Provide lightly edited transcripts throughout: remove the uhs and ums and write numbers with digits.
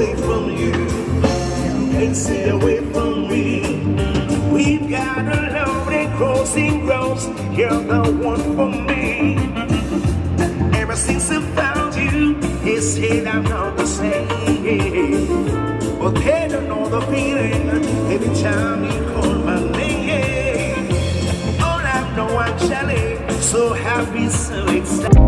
away from you. You can stay away from me. We've got a lonely crossing grounds. You're the one for me. Ever since I found you, they said I'm not the same. But they don't know the feeling every time you call my name. All I know, I'm jelly, so happy, so excited.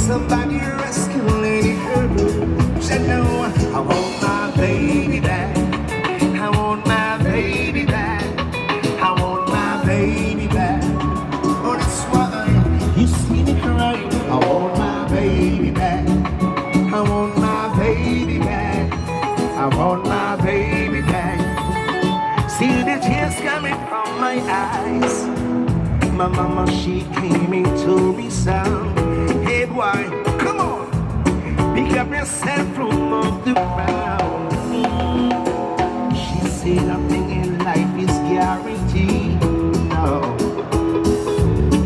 Somebody rescue Lady Herb. Said no, I want my baby back. I want my baby back. I want my baby back. Oh, that's why you see me cry. I want my baby back. I want my baby back. I want my baby back. See the tears coming from my eyes. My mama, she came and told me some. Hey boy, come on, pick up yourself from off the ground. She said nothing in life is guaranteed. No,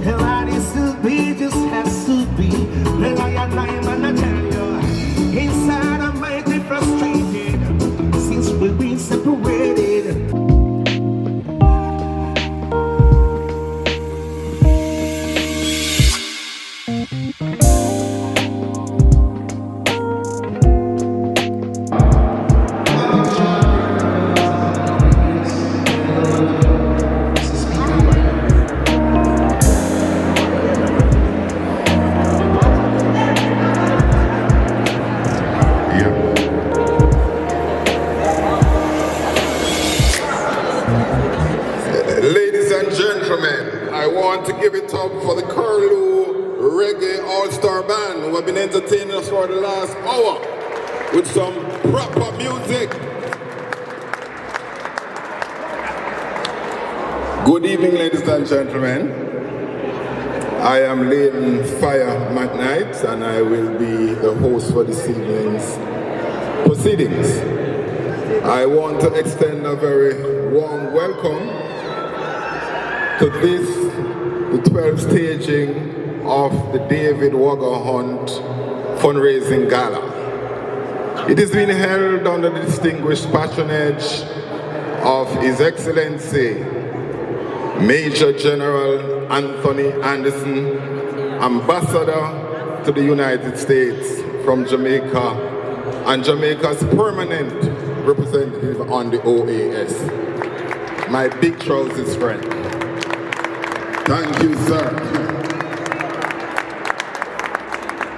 the light is to be, just has to be. Well, I and I tell you, inside I'm mighty frustrated since we've been separated. I want to give it up for the Curlew Reggae All-Star Band who have been entertaining us for the last hour with some proper music. Good evening, ladies and gentlemen. I am Leighton Fire McKnight, and I will be the host for this evening's proceedings. I want to extend a very warm welcome to this, the 12th staging of the David Wagga Hunt Fundraising Gala. It is being held under the distinguished patronage of His Excellency Major General Anthony Anderson, Ambassador to the United States from Jamaica and Jamaica's permanent representative on the OAS, my big trousers friend. Thank you, sir.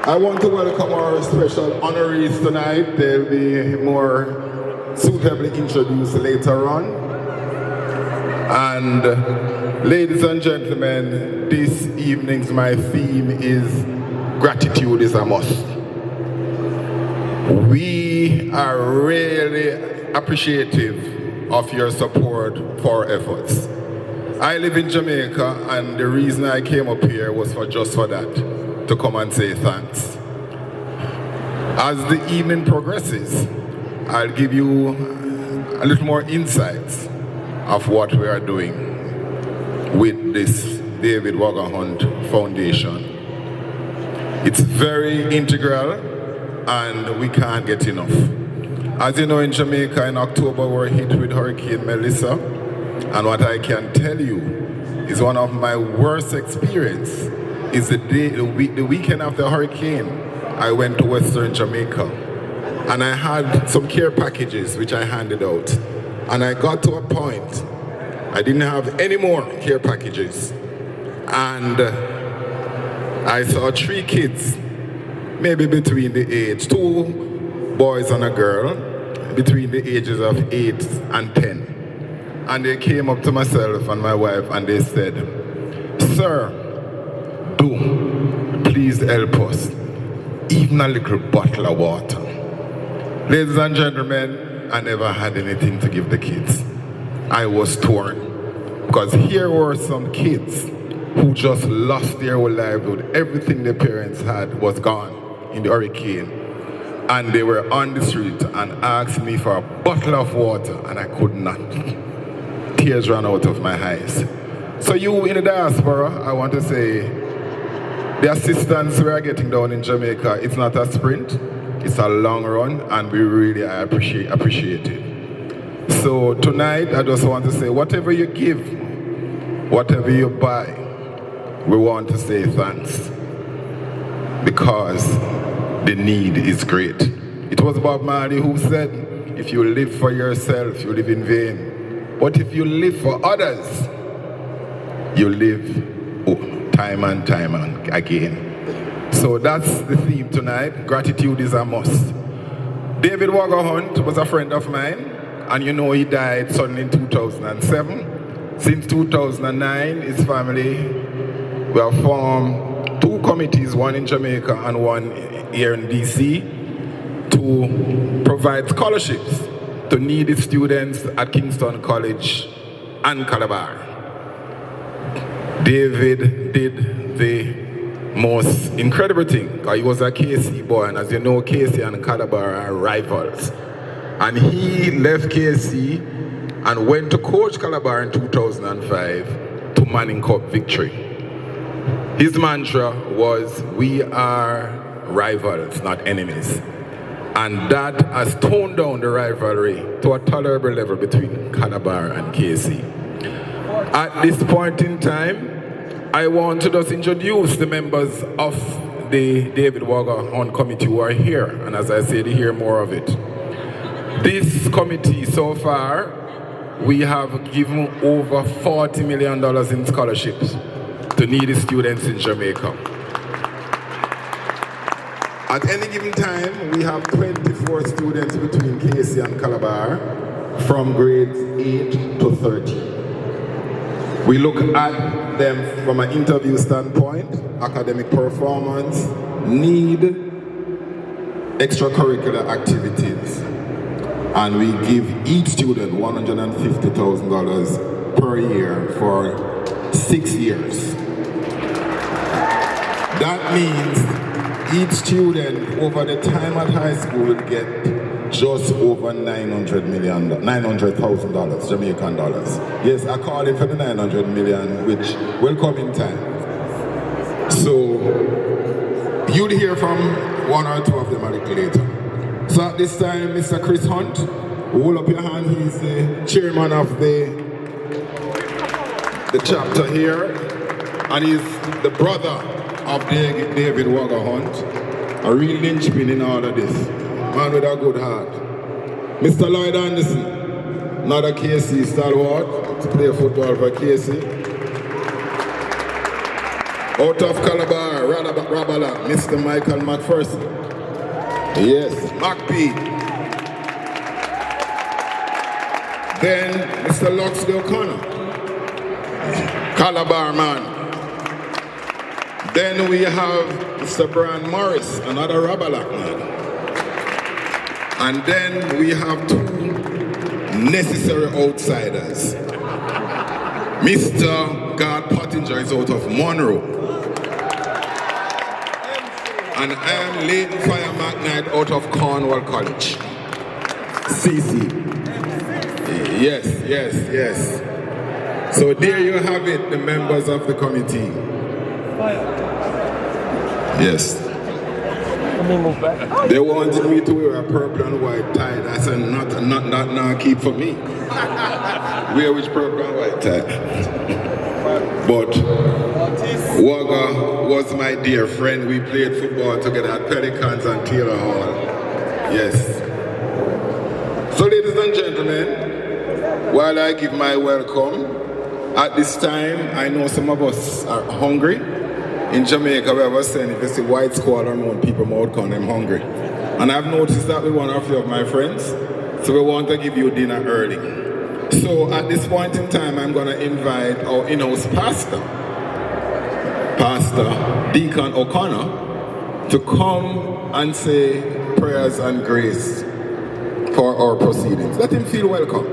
I want to welcome our special honorees tonight. They'll be more suitably introduced later on. And ladies and gentlemen, this evening's my theme is gratitude is a must. We are really appreciative of your support for our efforts. I live in Jamaica, and the reason I came up here was just for that. To come and say thanks. As the evening progresses, I'll give you a little more insights of what we are doing with this David Wagga Hunt Foundation. It's very integral and we can't get enough. As you know, in Jamaica in October we're hit with Hurricane Melissa, and what I can tell you is one of my worst experiences is the weekend after the hurricane. I went to Western Jamaica and I had some care packages which I handed out, and I got to a point I didn't have any more care packages, and I saw 3 kids, maybe between the age, 2 boys and a girl, between the ages of 8 and 10, and they came up to myself and my wife and they said, "Sir, please help us, even a little bottle of water." Ladies and gentlemen, I never had anything to give the kids. I was torn, because here were some kids who just lost their whole livelihood. Everything their parents had was gone in the hurricane, and they were on the street and asked me for a bottle of water, and I could not. Tears ran out of my eyes. So you in the diaspora, I want to say, the assistance we are getting down in Jamaica, it's not a sprint, it's a long run, and we really appreciate it. So tonight, I just want to say, whatever you give, whatever you buy, we want to say thanks, because the need is great. It was Bob Marley who said, if you live for yourself, you live in vain. But if you live for others, you live time and time again. So that's the theme tonight. Gratitude is a must. David Wagga Hunt was a friend of mine, and you know he died suddenly in 2007. Since 2009, his family, we have formed 2 committees, one in Jamaica and one here in DC, to provide scholarships to needy students at Kingston College and Calabar. David did the most incredible thing, because he was a KC boy, and as you know, KC and Calabar are rivals. And he left KC and went to coach Calabar in 2005 to Manning Cup victory. His mantra was, "We are rivals, not enemies." And that has toned down the rivalry to a tolerable level between Calabar and KC. At this point in time, I want to just introduce the members of the David Wagga Hunt Committee who are here, and as I said, you hear more of it. This committee so far, we have given over $40 million in scholarships to needy students in Jamaica. At any given time, we have 24 students between KC and Calabar from grades 8 to 13. We look at them from an interview standpoint, academic performance, need, extracurricular activities, and we give each student $150,000 per year for 6 years. That means each student over the time at high school will get just over $900,000 Jamaican dollars. Yes, I call it for the 900 million, which will come in time. So you'll hear from one or two of them a little later. So at this time, Mr. Chris Hunt, hold up your hand. He's the chairman of the chapter here, and he's the brother of David Wagga Hunt, a real linchpin in all of this. Man with a good heart. Mr. Lloyd Anderson, another KC stalwart, to play football for KC. Out of Calabar, Rabala, Mr. Michael McPherson. Yes, MacP. Then Mr. Luxley O'Connor, Calabar man. Then we have Mr. Brian Morris, another Rabalac man. And then we have two necessary outsiders. Mr. God Pottinger is out of Monroe. And I am Leighton Fire McKnight out of Cornwall College. CC. Yes. So there you have it, the members of the committee. Yes. They wanted me to wear a purple and white tie. I said, not keep for me. Wear which purple and white tie? But Wagga was my dear friend. We played football together at Pelicans and Taylor Hall. Yes. So ladies and gentlemen, while I give my welcome, at this time, I know some of us are hungry. In Jamaica, we have a saying, if you see white squall around people, mouth call them hungry. And I've noticed that with one or few of my friends, so we want to give you dinner early. So at this point in time, I'm going to invite our in-house pastor, Pastor Deacon O'Connor, to come and say prayers and grace for our proceedings. Let him feel welcome.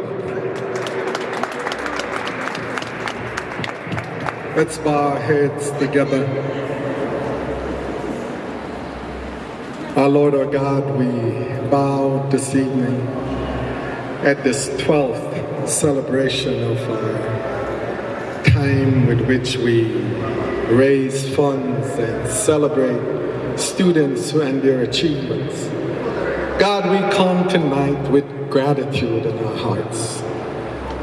Let's bow our heads together. Our Lord, our God, we bow this evening at this 12th celebration of our time with which we raise funds and celebrate students and their achievements. God, we come tonight with gratitude in our hearts.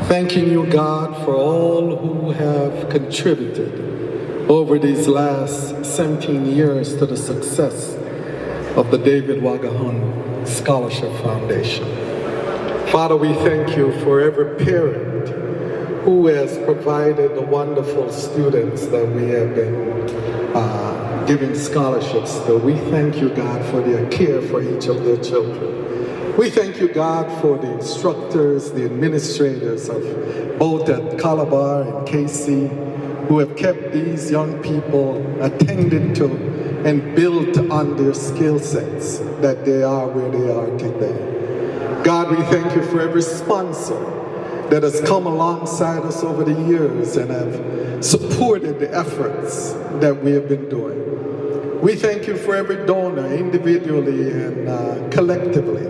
Thanking you, God, for all who have contributed over these last 17 years to the success of the David Wagga Hunt Scholarship Foundation. Father, we thank you for every parent who has provided the wonderful students that we have been giving scholarships to. We thank you, God, for their care for each of their children. We thank you, God, for the instructors, the administrators of both at Calabar and KC, who have kept these young people attended to and built on their skill sets that they are where they are today. God, we thank you for every sponsor that has come alongside us over the years and have supported the efforts that we have been doing. We thank you for every donor, individually and collectively,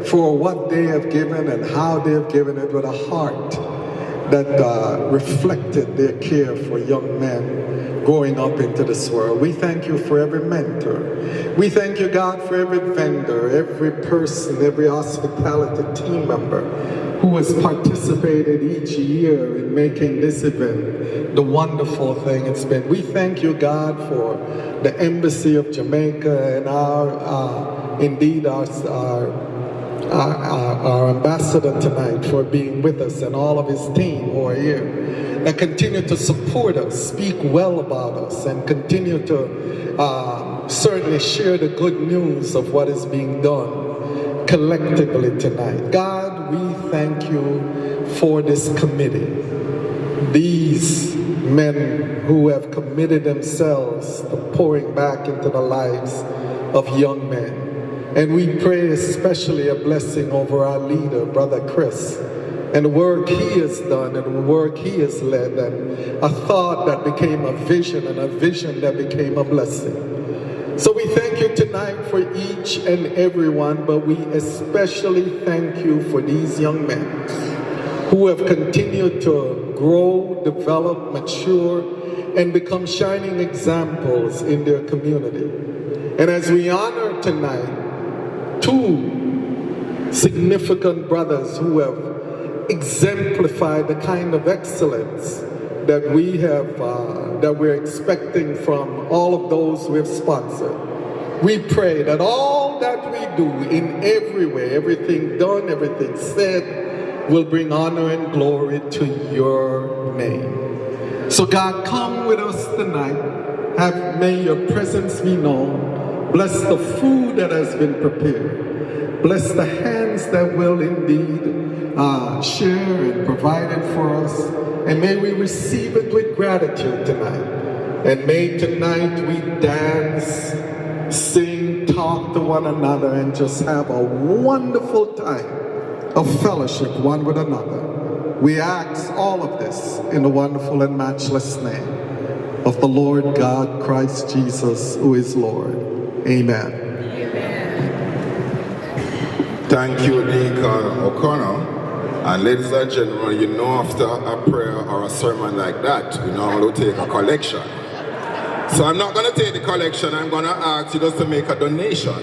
for what they have given and how they have given it with a heart that reflected their care for young men growing up into this world. We thank you for every mentor. We thank you, God, for every vendor, every person, every hospitality team member who has participated each year in making this event the wonderful thing it's been. We thank you, God, for the Embassy of Jamaica and our ambassador tonight for being with us and all of his team who are here and continue to support us, speak well about us, and continue to certainly share the good news of what is being done collectively tonight. God, we thank you for this committee, these men who have committed themselves to pouring back into the lives of young men. And we pray especially a blessing over our leader, Brother Chris, and the work He has done, and the work He has led, and a thought that became a vision, and a vision that became a blessing. So we thank you tonight for each and every one, but we especially thank you for these young men who have continued to grow, develop, mature, and become shining examples in their community. And as we honor tonight two significant brothers who have exemplified the kind of excellence that we have, that we're expecting from all of those we have sponsored, we pray that all that we do in every way, everything done, everything said, will bring honor and glory to your name. So God, come with us tonight. May your presence be known. Bless the food that has been prepared. Bless the hands that will indeed share and provide it for us. And may we receive it with gratitude tonight. And may tonight we dance, sing, talk to one another, and just have a wonderful time of fellowship one with another. We ask all of this in the wonderful and matchless name of the Lord God, Christ Jesus, who is Lord. Amen. Thank you, Deacon O'Connor. And ladies and gentlemen, you know after a prayer or a sermon like that, we normally take a collection. So I'm not going to take the collection, I'm going to ask you just to make a donation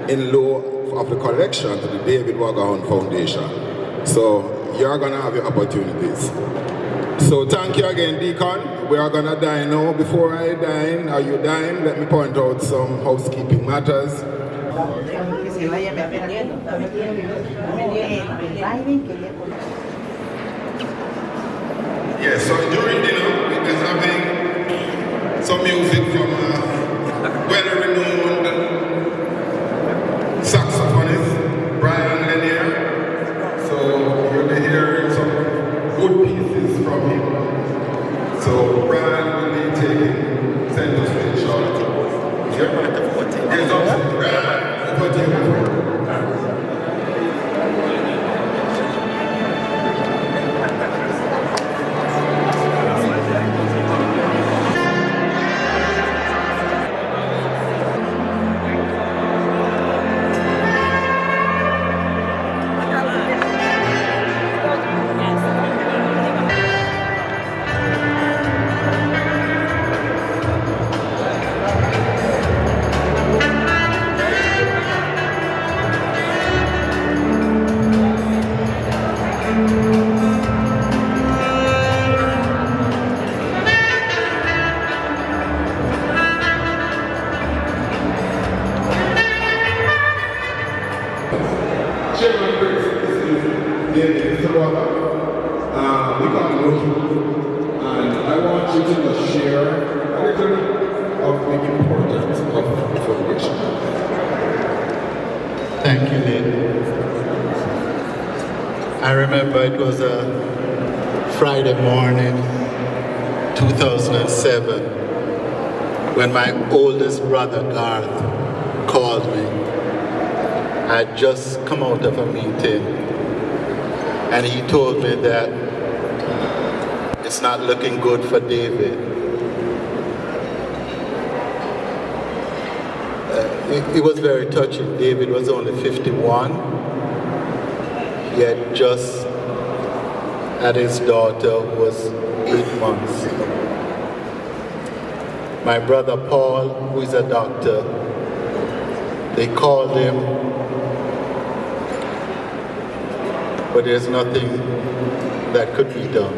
in lieu of the collection to the David Wagga Foundation. So you're going to have your opportunities. So thank you again, Deacon. We are going to dine now. Before I dine, or you dine, let me point out some housekeeping matters. Yes, so during dinner, we're having some music from a well-renowned saxophonist, Brian Lanier. So you'll be hearing some good pieces from him. So Brian will be taking center stage shortly. Yes, also, Brian, over to you. Thank you, Lynn. I remember it was a Friday morning, 2007, when my oldest brother, Garth, called me. I had just come out of a meeting, and he told me that it's not looking good for David. It was very touching. David was only 51. He had just had his daughter, who was 8 months. My brother Paul, who is a doctor, they called him, but there's nothing that could be done.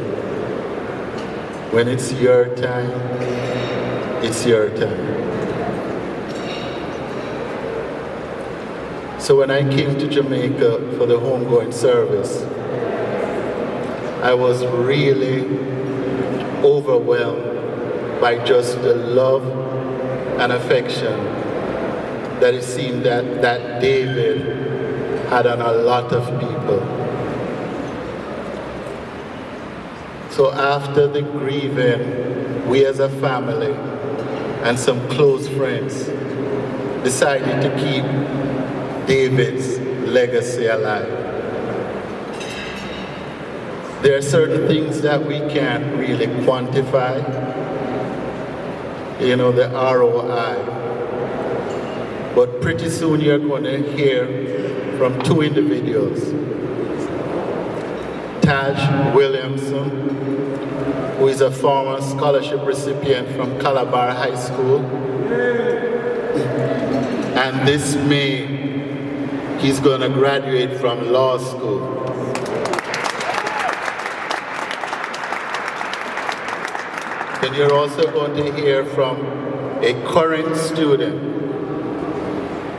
When it's your time, it's your time. So when I came to Jamaica for the homegoing service, I was really overwhelmed by just the love and affection that it seemed that David had on a lot of people. So after the grieving, we as a family and some close friends decided to keep David's legacy alive. There are certain things that we can't really quantify. You know, the ROI. But pretty soon you're going to hear from two individuals. Taj Williamson, who is a former scholarship recipient from Calabar High School. And this May, he's going to graduate from law school. Then you're also going to hear from a current student,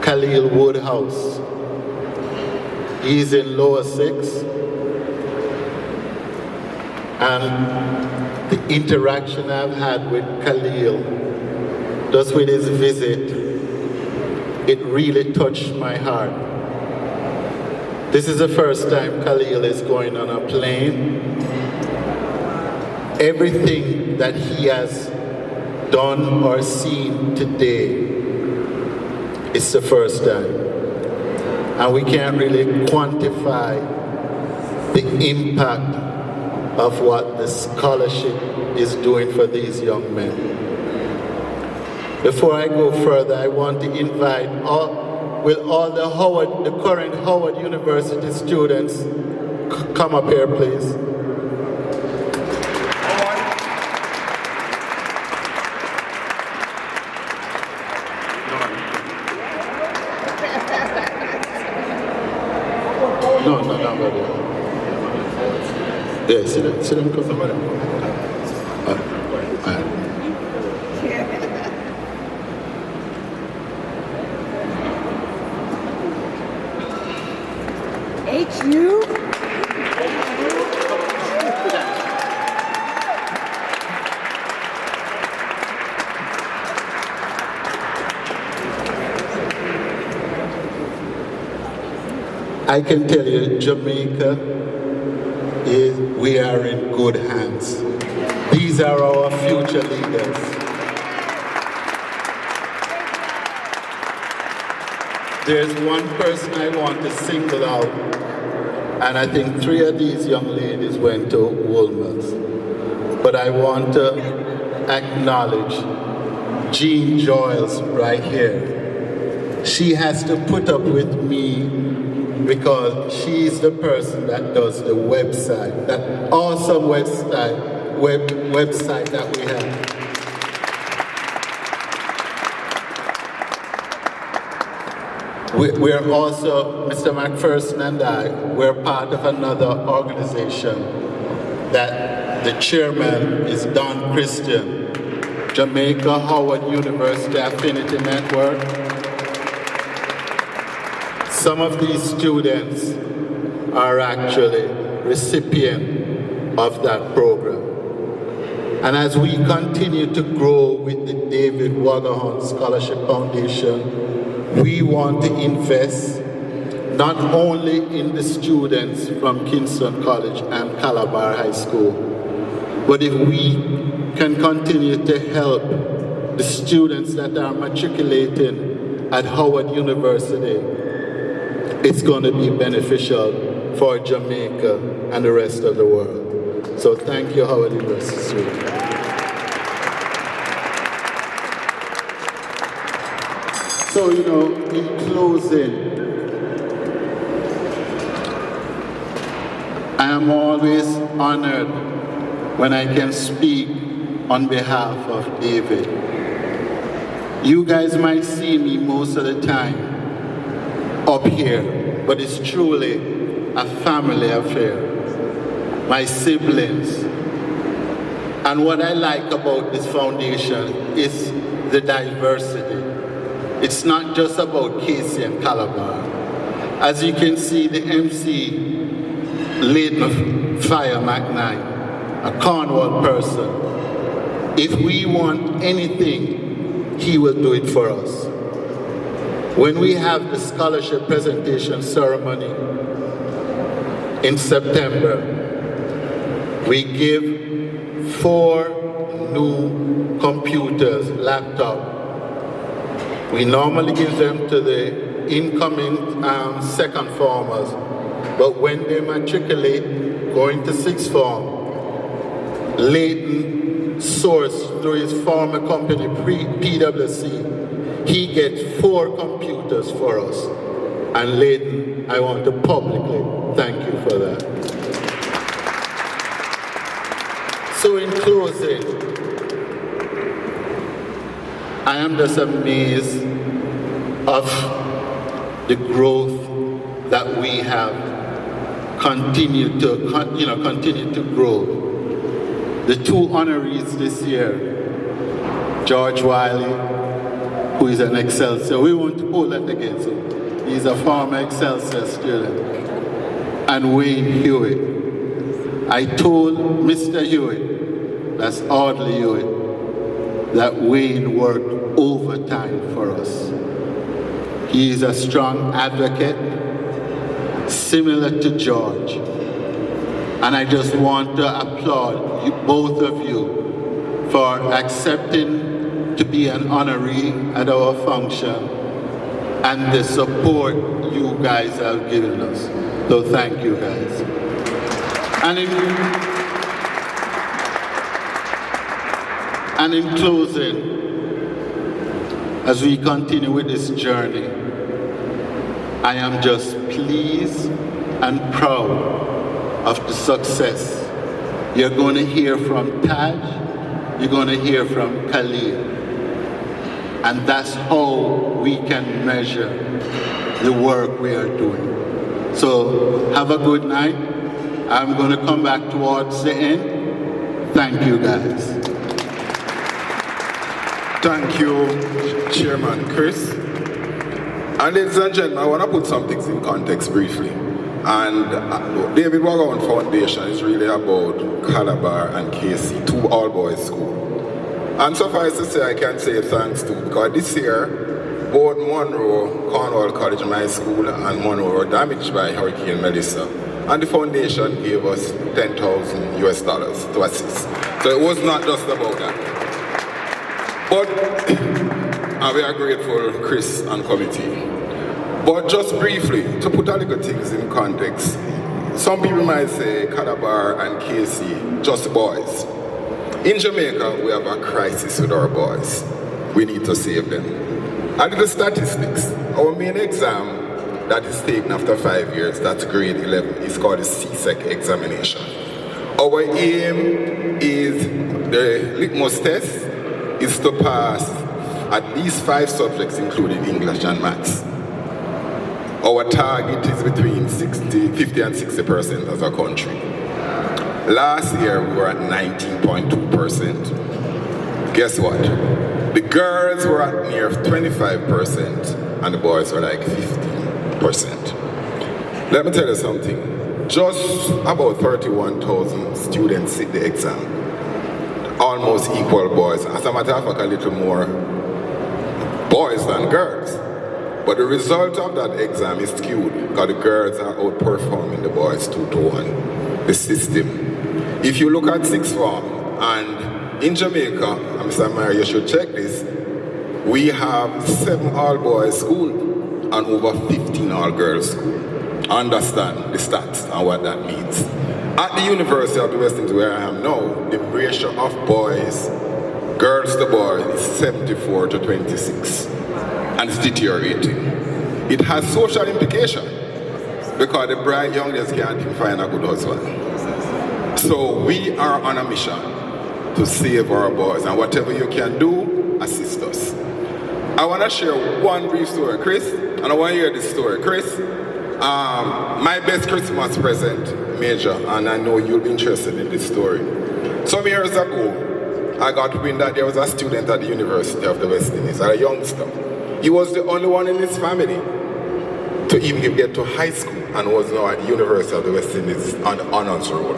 Khalil Woodhouse. He's in lower 6. And the interaction I've had with Khalil, just with his visit, it really touched my heart. This is the first time Khalil is going on a plane. Everything that he has done or seen today, it's the first time. And we can't really quantify the impact of what the scholarship is doing for these young men. Before I go further, I want to invite all the current Howard University students come up here, please. No, buddy. Yeah, sit down, come on. HU. I can tell you, Jamaica, we are in good hands. These are our future leaders. There's one person I want to single out, and I think 3 of these young ladies went to Woolmer's. But I want to acknowledge Jean Joyles right here. She has to put up with me because she's the person that does the website, that awesome website that we have. We're also, Mr. McPherson and I, we're part of another organization that the chairman is Don Christian, Jamaica Howard University Affinity Network. Some of these students are actually recipients of that program. And as we continue to grow with the David Wagga Scholarship Foundation, we want to invest not only in the students from Kingston College and Calabar High School, but if we can continue to help the students that are matriculating at Howard University, it's going to be beneficial for Jamaica and the rest of the world. So thank you, Howard University. So, you know, in closing, I am always honored when I can speak on behalf of David. You guys might see me most of the time up here, but it's truly a family affair. My siblings. And what I like about this foundation is the diversity. It's not just about Casey and Calabar. As you can see, the MC, Leighton Fire McKnight, a Cornwall person. If we want anything, he will do it for us. When we have the scholarship presentation ceremony in September, we give 4 new computers, laptops. We normally give them to the incoming second formers, but when they matriculate, going to sixth form, Leighton sourced through his former company, PwC, he gets 4 computers for us. And Leighton, I want to publicly thank you for that. So in closing, I am just amazed of the growth that we have continued to grow. The 2 honorees this year, George Wiley, who is an Excelsior, we won't hold that against him. He's a former Excelsior student. And Wayne Hewitt. I told Mr. Hewitt, that's Audley Hewitt, that Wayne worked overtime for us. He is a strong advocate, similar to George. And I just want to applaud you, both of you, for accepting to be an honoree at our function and the support you guys have given us. So thank you guys. And in closing, as we continue with this journey, I am just pleased and proud of the success. You're going to hear from Taj, you're going to hear from Khalil. And that's how we can measure the work we are doing. So have a good night. I'm going to come back towards the end. Thank you guys. Thank you, Chairman Chris. And ladies and gentlemen, I want to put some things in context briefly. And David Wagga Foundation is really about Calabar and KC, 2 all-boys schools. And suffice to say, I can say thanks to, because this year, both Monroe, Cornwall College, my school, and Monroe were damaged by Hurricane Melissa. And the foundation gave us $10,000 to assist. So it was not just about that. But, and we are grateful, Chris and committee. But just briefly, to put a little things in context, some people might say Calabar and KC, just boys. In Jamaica, we have a crisis with our boys. We need to save them. And the statistics, our main exam that is taken after 5 years, that's grade 11, is called the CSEC examination. Our aim is, the litmus test is to pass at least 5 subjects, including English and maths. Our target is between 50 and 60% as a country. Last year, we were at 19.2%. Guess what? The girls were at near 25%, and the boys were like 15%. Let me tell you something. Just about 31,000 students sit the exam. Almost equal boys. As a matter of fact, a little more boys than girls. But the result of that exam is skewed, because the girls are outperforming the boys 2-1. The system. If you look at sixth form, and in Jamaica, and Mr. Mayor, you should check this, we have 7 all-boys school and over 15 all-girls school. Understand the stats and what that means. At the University of the West Indies, where I am now, the ratio of boys, girls to boys, is 74 to 26. And it's deteriorating. It has social implications, because the bright young ladies can't even find a good husband. So we are on a mission to save our boys, and whatever you can do, assist us. I want to share one brief story, Chris, and I want to hear this story. Chris, my best Christmas present, Major, and I know you'll be interested in this story. Some years ago, I got wind that there was a student at the University of the West Indies, a youngster. He was the only one in his family to even get to high school, and was now at the University of the West Indies on the honors roll.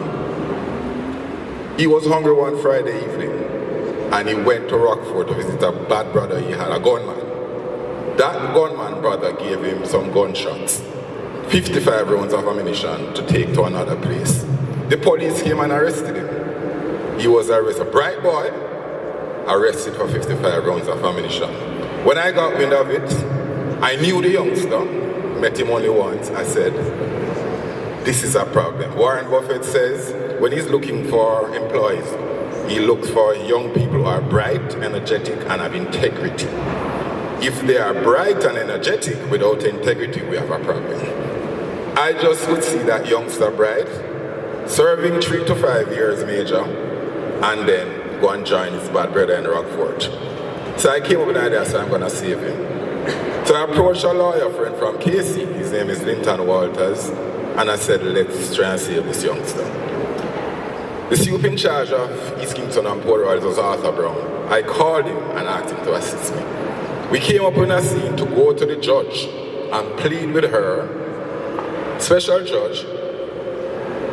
He was hungry one Friday evening, and he went to Rockford to visit a bad brother he had, a gunman. That gunman brother gave him some gunshots, 55 rounds of ammunition to take to another place. The police came and arrested him. He was arrested, a bright boy, arrested for 55 rounds of ammunition. When I got wind of it, I knew the youngster, met him only once. I said, This is a problem. Warren Buffett says when he's looking for employees, he looks for young people who are bright, energetic, and have integrity. If they are bright and energetic without integrity, we have a problem. I just would see that youngster bright, serving 3 to 5 years major, and then go and join his bad brother in Rockford. So I came up with an idea, so I'm going to save him. So I approached a lawyer friend from KC, his name is Linton Walters, and I said, let's try and save this youngster. The CUP in charge of East Kingston and Port Royal was Arthur Brown. I called him and asked him to assist me. We came up in a scene to go to the judge and plead with her, special judge,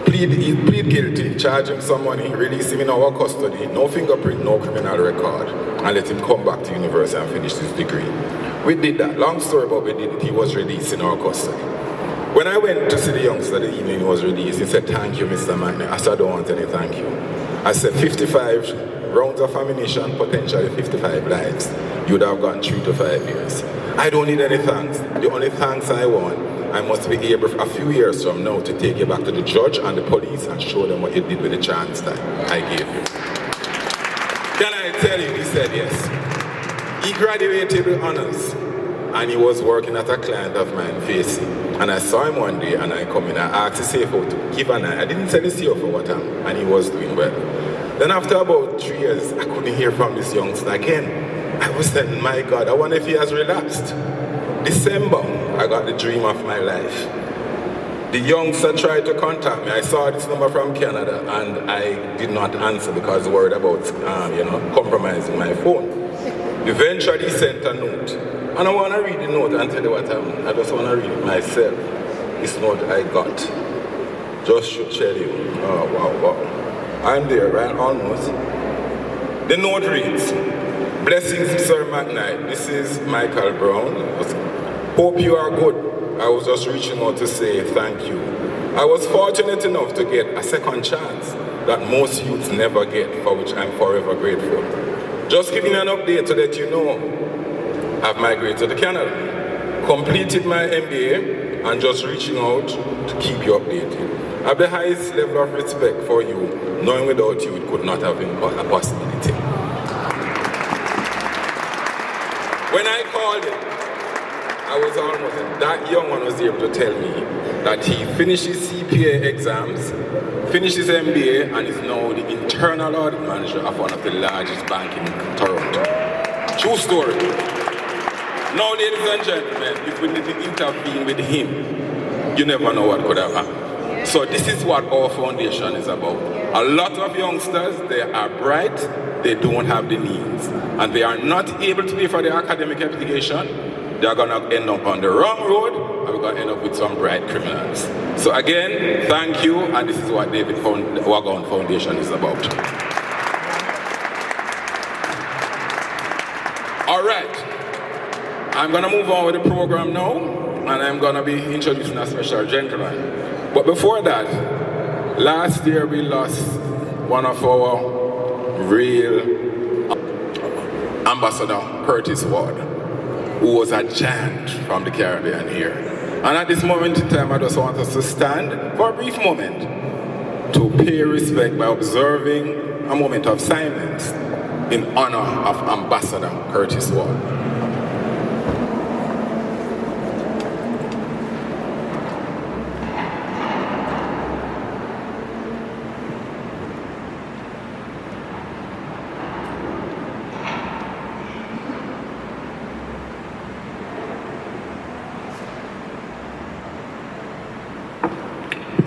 plead guilty, charge him some money, release him in our custody, no fingerprint, no criminal record, and let him come back to university and finish his degree. We did that. Long story, but we did it. He was released in our custody. When I went to see the youngster the evening he was released, he said, thank you, Mr. McNair. I said, I don't want any thank you. I said, 55 rounds of ammunition, potentially 55 lives. You'd have gone 3 to 5 years. I don't need any thanks. The only thanks I want, I must be able, a few years from now, to take you back to the judge and the police and show them what you did with the chance that I gave you. Can I tell you? He said yes. He graduated with honors, and he was working at a client of mine, Facey. And I saw him one day, and I come in, I asked the CFO to give an eye. I didn't tell the CFO what time, and he was doing well. Then after about 3 years, I couldn't hear from this youngster again. I was saying, my God, I wonder if he has relapsed. December, I got the dream of my life. The youngster tried to contact me. I saw this number from Canada, and I did not answer because worried about, compromising my phone. Eventually, he sent a note. And I want to read the note and tell you what happened. I just want to read it myself. This note I got. Just to tell you. Oh, wow. I'm there, right? Almost. The note reads, blessings, Sir McKnight. This is Michael Brown. Hope you are good. I was just reaching out to say thank you. I was fortunate enough to get a second chance that most youths never get, for which I'm forever grateful. Just giving you an update to let you know, I've migrated to Canada, completed my MBA, and just reaching out to keep you updated. I have the highest level of respect for you, knowing without you it could not have been a possibility. When I called him, I was almost, that young one was able to tell me that he finished his CPA exams, finished his MBA, and is now the internal audit manager of one of the largest banks in Toronto. True story. Now, ladies and gentlemen, if we didn't intervene with him, you never know what could have happened. So this is what our foundation is about. A lot of youngsters, they are bright, they don't have the needs, and they are not able to pay for their academic education. They are going to end up on the wrong road, and we're going to end up with some bright criminals. So again, thank you, and this is what David Wagga Foundation is about. All right. I'm going to move on with the program now, and I'm going to be introducing a special gentleman. But before that, last year we lost one of our real ambassador, Curtis Ward, who was a giant from the Caribbean here. And at this moment in time, I just want us to stand for a brief moment to pay respect by observing a moment of silence in honor of Ambassador Curtis Ward.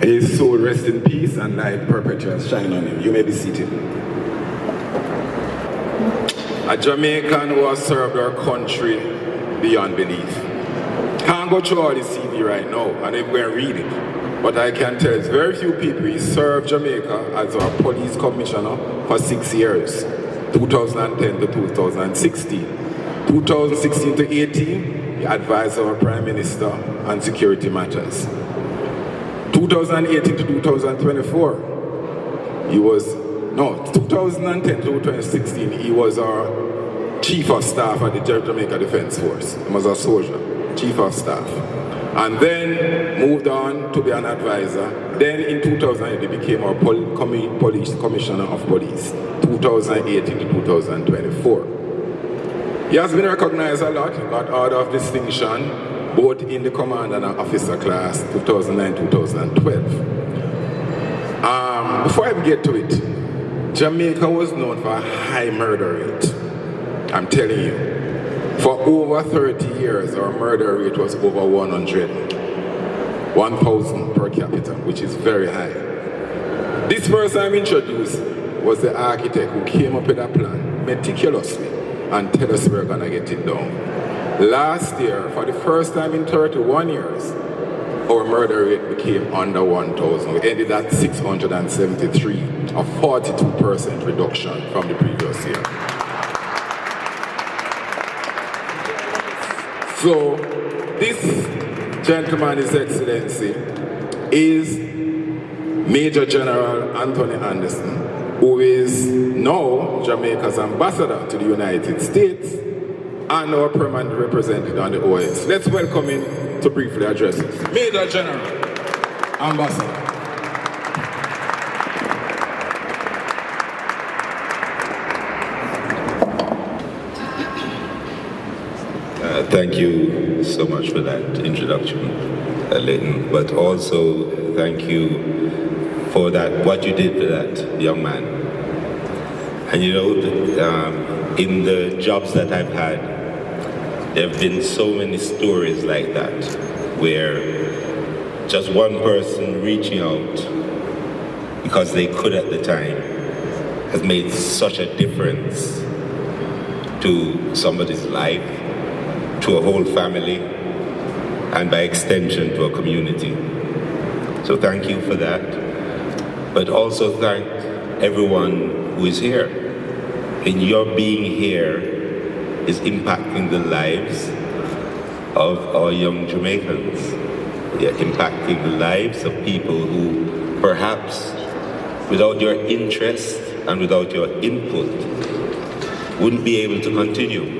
His soul rest in peace and light perpetual shine on him. You may be seated. A Jamaican who has served our country beyond belief. Can't go through all the CV right now and I'm going to read it. But I can tell you, very few people. He served Jamaica as our police commissioner for 6 years, 2010 to 2016. 2016 to 18, he advised our Prime Minister on security matters. 2018 to 2024, 2010 to 2016, he was our Chief of Staff at the Jamaica Defense Force. He was a soldier, Chief of Staff. and then moved on to be an advisor. Then in 2008, he became our police commissioner of police, 2018 to 2024. He has been recognized a lot, got Order of Distinction, both in the command and officer class, 2009-2012. Before I get to it, Jamaica was known for a high murder rate. I'm telling you. For over 30 years, our murder rate was over 1,000 per capita, which is very high. This person I'm introduced was the architect who came up with a plan meticulously and tell us we're gonna get it done. Last year, for the first time in 31 years, our murder rate became under 1,000. We ended at 673, a 42% reduction from the previous year. So, this gentleman, His Excellency, is Major General Anthony Anderson, who is now Jamaica's ambassador to the United States and our permanent representative on the OAS. Let's welcome him to briefly address us. Major General, Ambassador. Thank you so much for that introduction, Leighton, but also thank you for that, what you did for that young man. And you know, in the jobs that I've had, there have been so many stories like that, where just one person reaching out because they could at the time has made such a difference to somebody's life, to a whole family, and by extension to a community. So thank you for that. But also thank everyone who is here. And your being here is impacting the lives of our young Jamaicans. You're impacting the lives of people who perhaps without your interest and without your input wouldn't be able to continue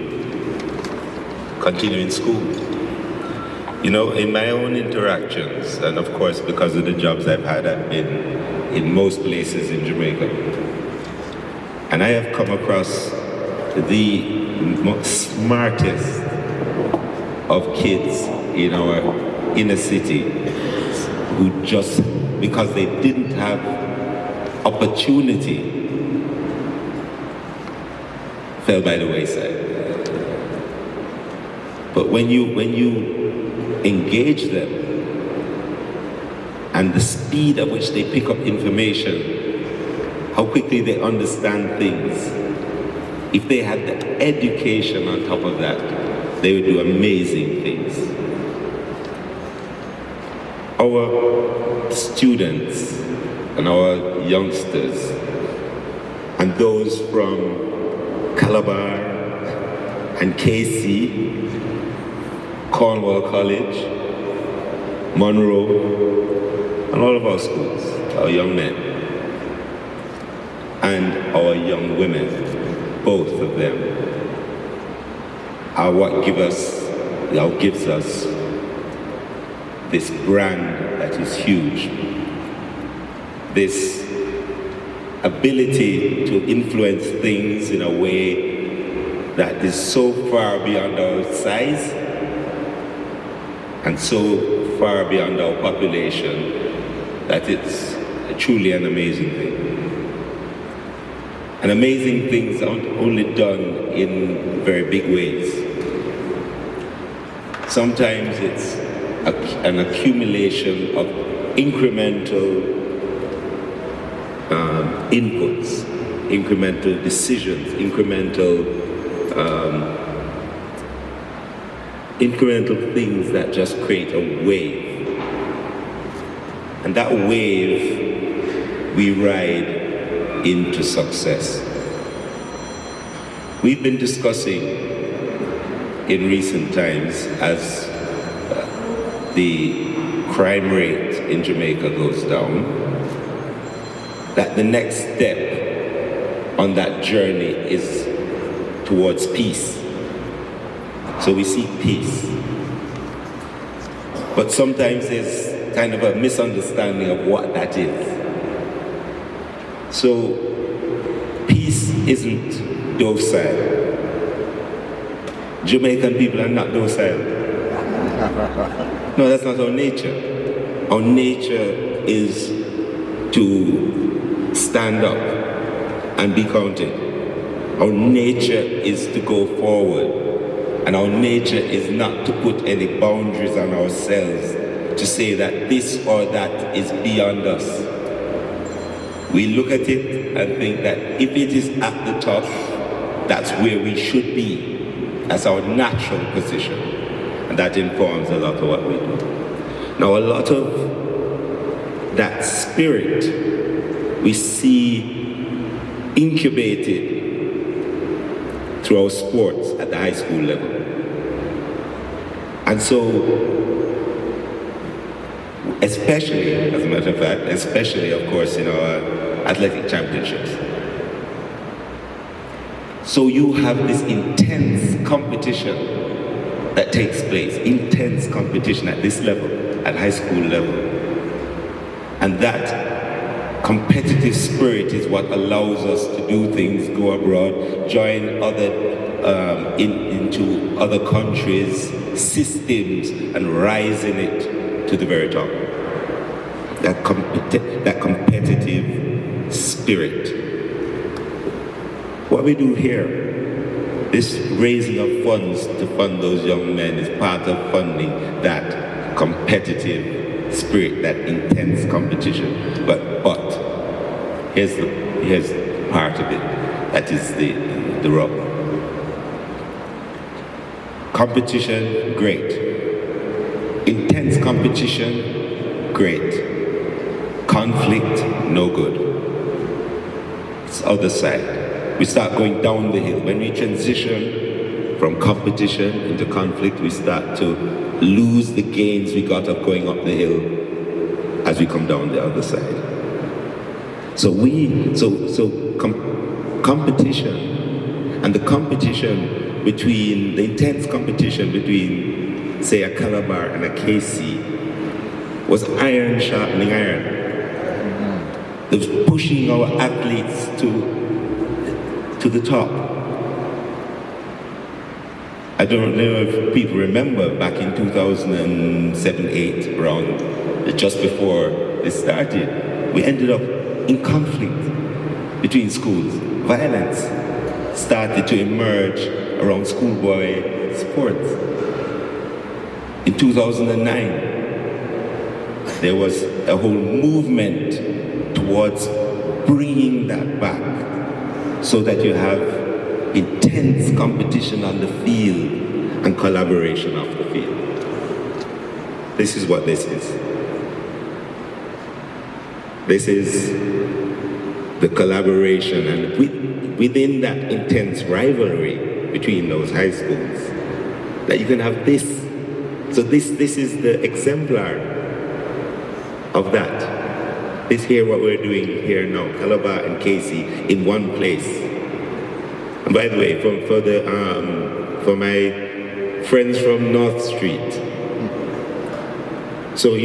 in school. You know, in my own interactions, and of course because of the jobs I've had, I've been in most places in Jamaica. And I have come across the smartest of kids in our inner city who just, because they didn't have opportunity, fell by the wayside. But when you engage them and the speed at which they pick up information, how quickly they understand things, if they had the education on top of that, they would do amazing things. Our students and our youngsters and those from Calabar and KC, Cornwall College, Monroe, and all of our schools, our young men, and our young women, both of them, are what gives us this brand that is huge. This ability to influence things in a way that is so far beyond our size and so far beyond our population that it's truly an amazing thing. And amazing things aren't only done in very big ways. Sometimes it's an accumulation of incremental inputs, incremental decisions, incremental things that just create a wave. And that wave we ride into success. We've been discussing in recent times as the crime rate in Jamaica goes down, that the next step on that journey is towards peace. So we seek peace. But sometimes there's kind of a misunderstanding of what that is. So, peace isn't docile. Jamaican people are not docile. No, that's not our nature. Our nature is to stand up and be counted. Our nature is to go forward. And our nature is not to put any boundaries on ourselves to say that this or that is beyond us. We look at it and think that if it is at the top, that's where we should be. That's our natural position. And that informs a lot of what we do. Now, a lot of that spirit we see incubated through our sports at the high school level. And so, especially, as a matter of fact, especially of course in our athletic championships. So you have this intense competition that takes place, intense competition at this level, at high school level. And that competitive spirit is what allows us to do things, go abroad, join into other countries, systems, and rise in it to the very top. That competitive spirit. What we do here, this raising of funds to fund those young men is part of funding that competitive spirit, that intense competition. But here's part of it. That is the rub. Competition, great. Intense competition, great. Conflict, no good. It's the other side. We start going down the hill. When we transition from competition into conflict, we start to lose the gains we got of going up the hill as we come down the other side. Competition, and the competition between, the intense competition between, say, a Calabar and a KC was iron sharpening iron. It was pushing our athletes to the top. I don't know if people remember back in 2007-8, around just before this started, we ended up in conflict between schools. Violence started to emerge around schoolboy sports. In 2009, there was a whole movement towards bringing that back so that you have intense competition on the field and collaboration off the field. This is what this is. This is the collaboration, and within that intense rivalry between those high schools, that you can have this. So this is the exemplar of that. This here, what we're doing here now, Calabar and Casey in one place. And by the way, for my friends from North Street, so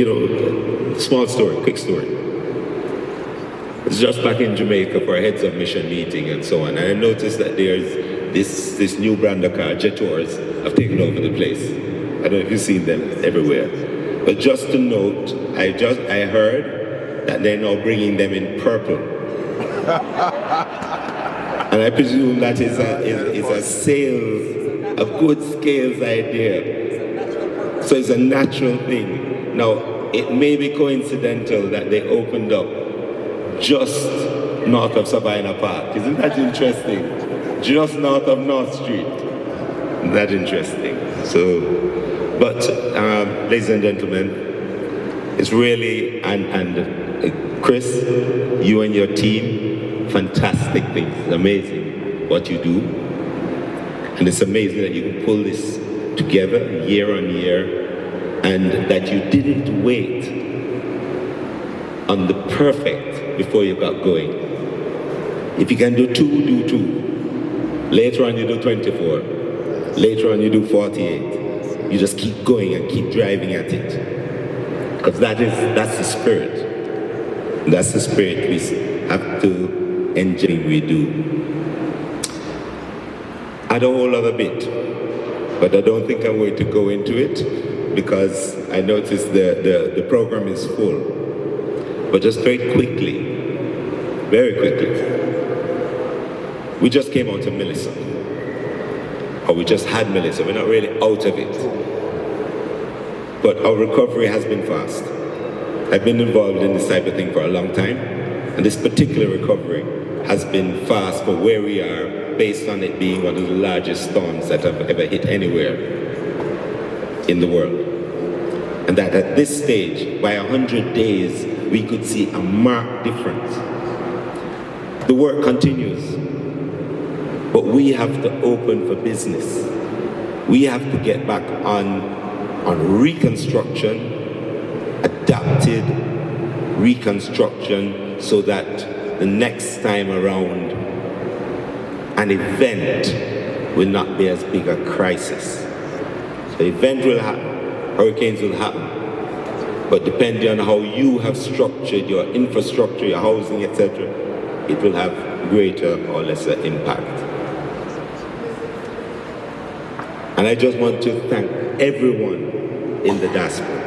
small story, quick story. It's just back in Jamaica for a heads of mission meeting and so on, and I noticed that there's this new brand of car, Jetours, have taken over the place. I don't know if you've seen them everywhere. But just to note, I heard that they're now bringing them in purple. And I presume that is a good sales idea. So it's a natural thing. Now, it may be coincidental that they opened up just north of Savannah Park. Isn't that interesting? Just north of North Street. Isn't that interesting? So, but ladies and gentlemen, it's really, and Chris, you and your team, fantastic things. It's amazing what you do. And it's amazing that you can pull this together year on year, and that you didn't wait on the perfect before you got going. If you can do 2, do 2. Later on you do 24. Later on you do 48. You just keep going and keep driving at it. Because that's the spirit. That's the spirit we have to enjoy we do. I had a whole other bit, but I don't think I'm going to go into it because I noticed the program is full. But just very quickly, we just came out of Melissa. Or we just had Melissa. We're not really out of it. But our recovery has been fast. I've been involved in this type of thing for a long time, and this particular recovery has been fast for where we are, based on it being one of the largest storms that have ever hit anywhere in the world. And that at this stage, by 100 days, we could see a marked difference. The work continues, but we have to open for business. We have to get back on reconstruction, adapted reconstruction, so that the next time around an event will not be as big a crisis. The event will happen, hurricanes will happen, but depending on how you have structured your infrastructure, your housing, etc., it will have greater or lesser impact. And I just want to thank everyone in the diaspora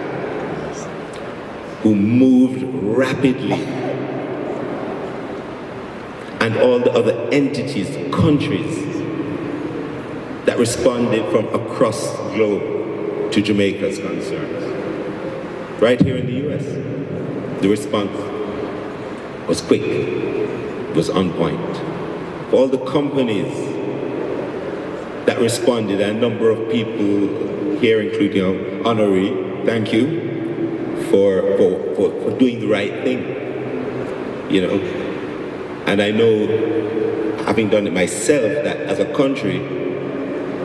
who moved rapidly, and all the other entities, countries that responded from across the globe to Jamaica's concerns. Right here in the US, the response was quick, was on point. For all the companies that responded, a number of people here, including Honoree, thank you for doing the right thing, you know. And I know, having done it myself, that as a country,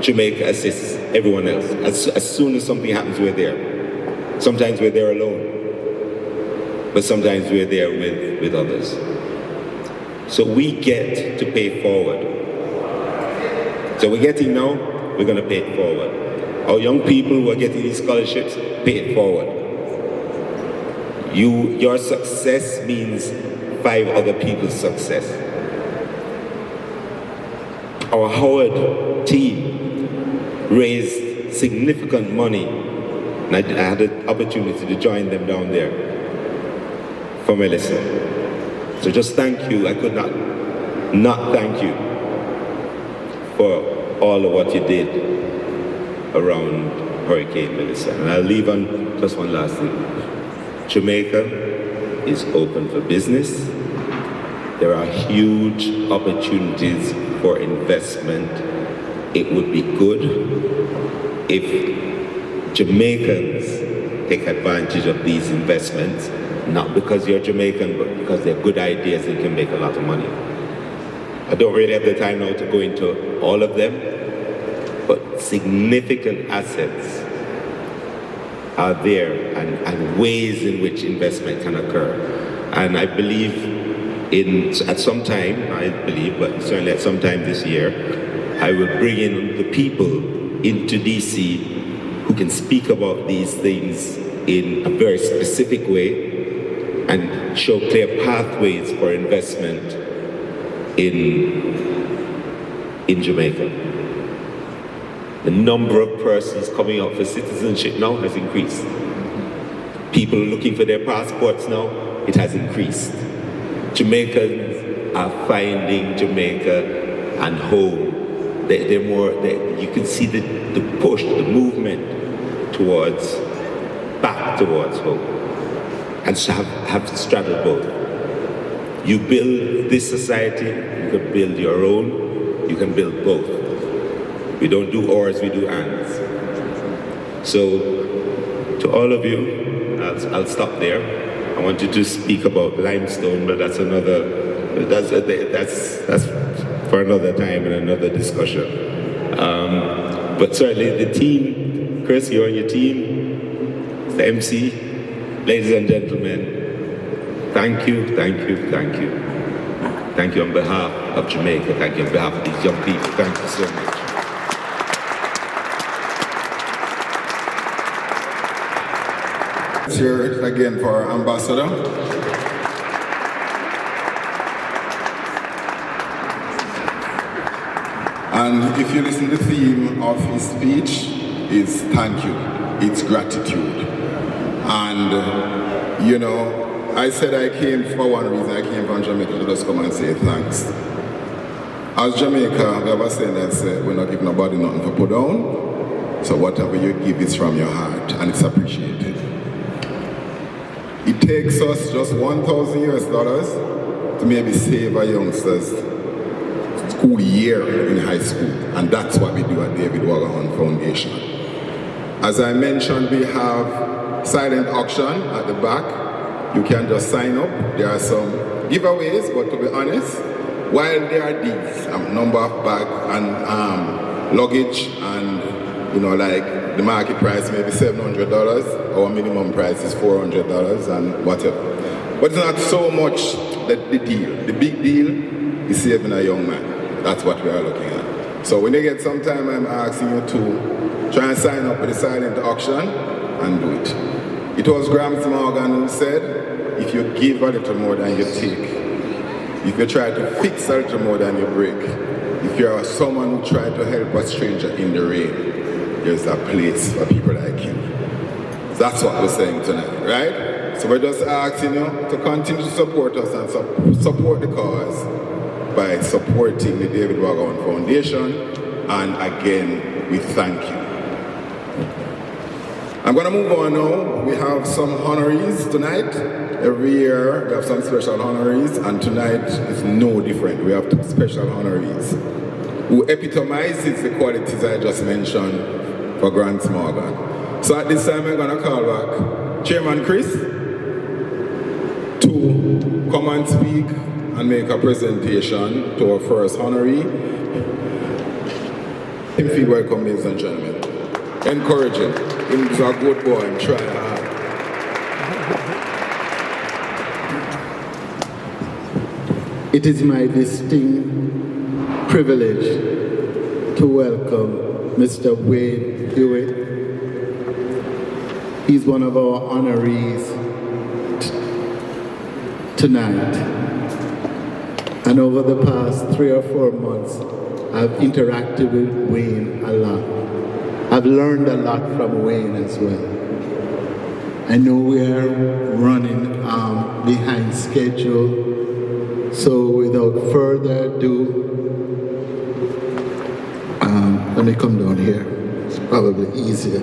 Jamaica assists everyone else. As soon as something happens, we're there. Sometimes we're there alone, but sometimes we're there with others. So we get to pay forward. So we're getting now, we're going to pay it forward. Our young people who are getting these scholarships, pay it forward. Your success means 5 other people's success. Our Howard team raised significant money, and I had the opportunity to join them down there for Melissa. So just thank you. I could not thank you for all of what you did around Hurricane Melissa. And I'll leave on just one last thing. Jamaica is open for business. There are huge opportunities for investment. It would be good if Jamaicans take advantage of these investments, not because you're Jamaican, but because they're good ideas and can make a lot of money. I don't really have the time now to go into all of them, but significant assets are there, and ways in which investment can occur. And I believe at some time, but certainly at some time this year, I will bring in the people into DC who can speak about these things in a very specific way and show clear pathways for investment in Jamaica. The number of persons coming up for citizenship now has increased. People looking for their passports now, it has increased. Jamaicans are finding Jamaica and home. You can see the push, the movement back towards home. And so have straddled both. You build this society, you can build your own, you can build both. We don't do ors, we do ands. So, to all of you, I'll stop there. I wanted to speak about limestone, but that's for another time and another discussion. But certainly the team, Chris, you're on your team, the MC, ladies and gentlemen, thank you. Thank you on behalf of Jamaica, thank you on behalf of these young people, thank you so much. Let's hear it again for our ambassador. And if you listen to the theme of his speech, it's thank you, it's gratitude. And you know, I said I came for one reason. I came from Jamaica to just come and say thanks. As Jamaica, we have a saying that said, we're not giving nobody nothing to put down. So whatever you give is from your heart, and it's appreciated. It takes us just $1,000 to maybe save a youngster's school year in high school, and that's what we do at David Wagga Foundation. As I mentioned, we have silent auction at the back. You can just sign up. There are some giveaways, but to be honest, while there are these number of bag and luggage, and you know, like the market price may be $700, our minimum price is $400 and whatever. But it's not so much the deal. The big deal is saving a young man. That's what we are looking at. So when you get some time, I'm asking you to try and sign up with the silent auction and do it. It was Gramps Morgan who said, if you give a little more than you take, if you try to fix a little more than you break, if you are someone who tries to help a stranger in the rain, there's a place for people like you. That's what we're saying tonight, right? So we're just asking you to continue to support us and support the cause by supporting the David Wagga Foundation, and again, we thank you. I'm going to move on now. We have some honorees tonight. Every year we have some special honorees, and tonight is no different. We have two special honorees who epitomizes the qualities I just mentioned for Grants Morgan. So at this time I'm going to call back Chairman Chris to come and speak and make a presentation to our first honoree. Him feel welcome, ladies and gentlemen. Encourage him. He's a good boy and try hard. It is my distinct privilege to welcome Mr. Wayne Hewitt. He's one of our honorees tonight. And over the past 3 or 4 months, I've interacted with Wayne a lot. I've learned a lot from Wayne as well. I know we are running behind schedule, so without further ado, let me come down here. It's probably easier.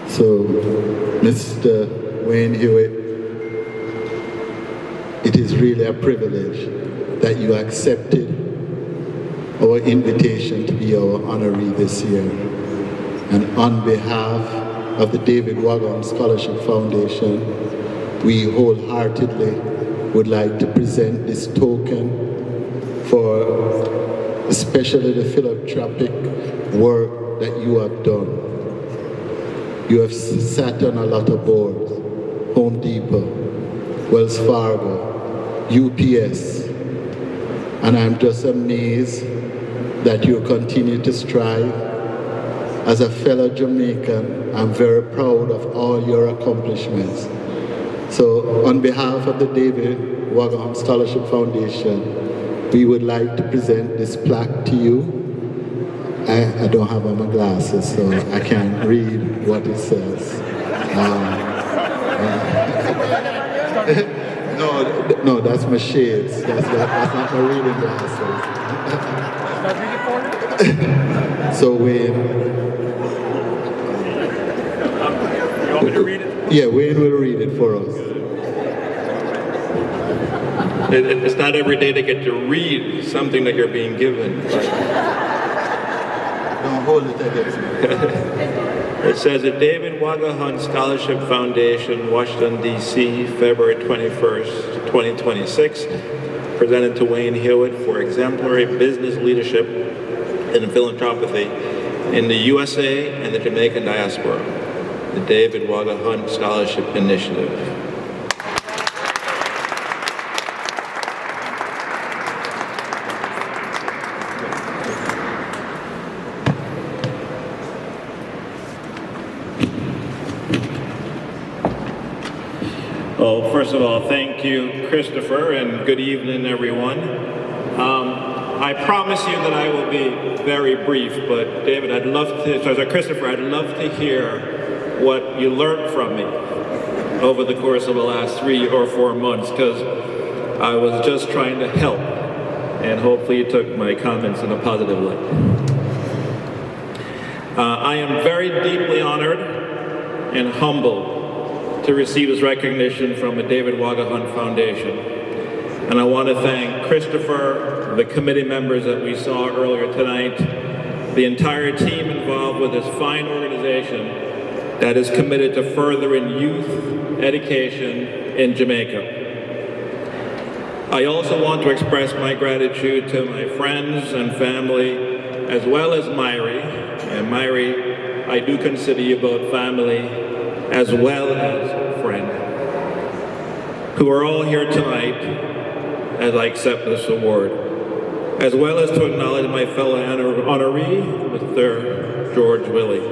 So, Mr. Wayne Hewitt, it is really a privilege that you accepted our invitation to be our honoree this year. And on behalf of the David Wagga Scholarship Foundation, we wholeheartedly would like to present this token for especially the philanthropic work that you have done. You have sat on a lot of boards, Home Depot, Wells Fargo, UPS, and I'm just amazed that you continue to strive. As a fellow Jamaican, I'm very proud of all your accomplishments. So on behalf of the David Wagga Scholarship Foundation, we would like to present this plaque to you. I don't have on my glasses, so I can't read what it says. No, that's my shades. That's not my reading glasses. So Wayne. You want me to read it? Yeah, Wayne will read it for us. It's not every day to get to read something that you're being given. Don't hold it against me. It says the David Wagga Hunt Scholarship Foundation, Washington, D.C., February 21st, 2026, presented to Wayne Hewitt for exemplary business leadership and philanthropy in the USA and the Jamaican diaspora, the David Wagga Hunt Scholarship Initiative. Well, first of all, thank you, Christopher, and good evening, everyone. I promise you that I will be very brief, but David, Christopher, I'd love to hear what you learned from me over the course of the last 3 or 4 months, because I was just trying to help, and hopefully you took my comments in a positive light. I am very deeply honored and humbled to receive this recognition from the David Wagga Hunt Foundation. And I want to thank Christopher, the committee members that we saw earlier tonight, the entire team involved with this fine organization that is committed to furthering youth education in Jamaica. I also want to express my gratitude to my friends and family, as well as Myri. And Myri, I do consider you both family as well as friend, who are all here tonight as I accept this award, as well as to acknowledge my fellow honoree, Mr. George Willie.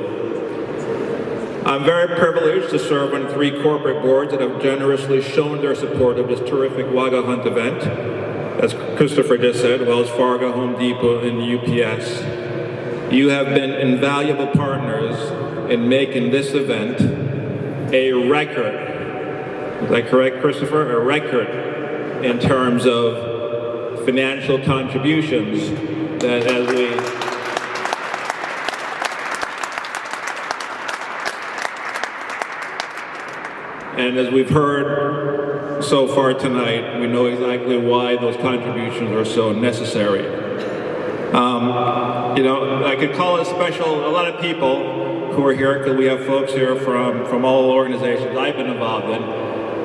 I'm very privileged to serve on 3 corporate boards that have generously shown their support of this terrific Wagga Hunt event. As Christopher just said, Wells Fargo, Home Depot, and UPS. You have been invaluable partners in making this event a record. Is that correct, Christopher? A record in terms of financial contributions that as we've heard so far tonight, we know exactly why those contributions are so necessary. I could call it special. A lot of people who are here, because we have folks here from all organizations I've been involved in,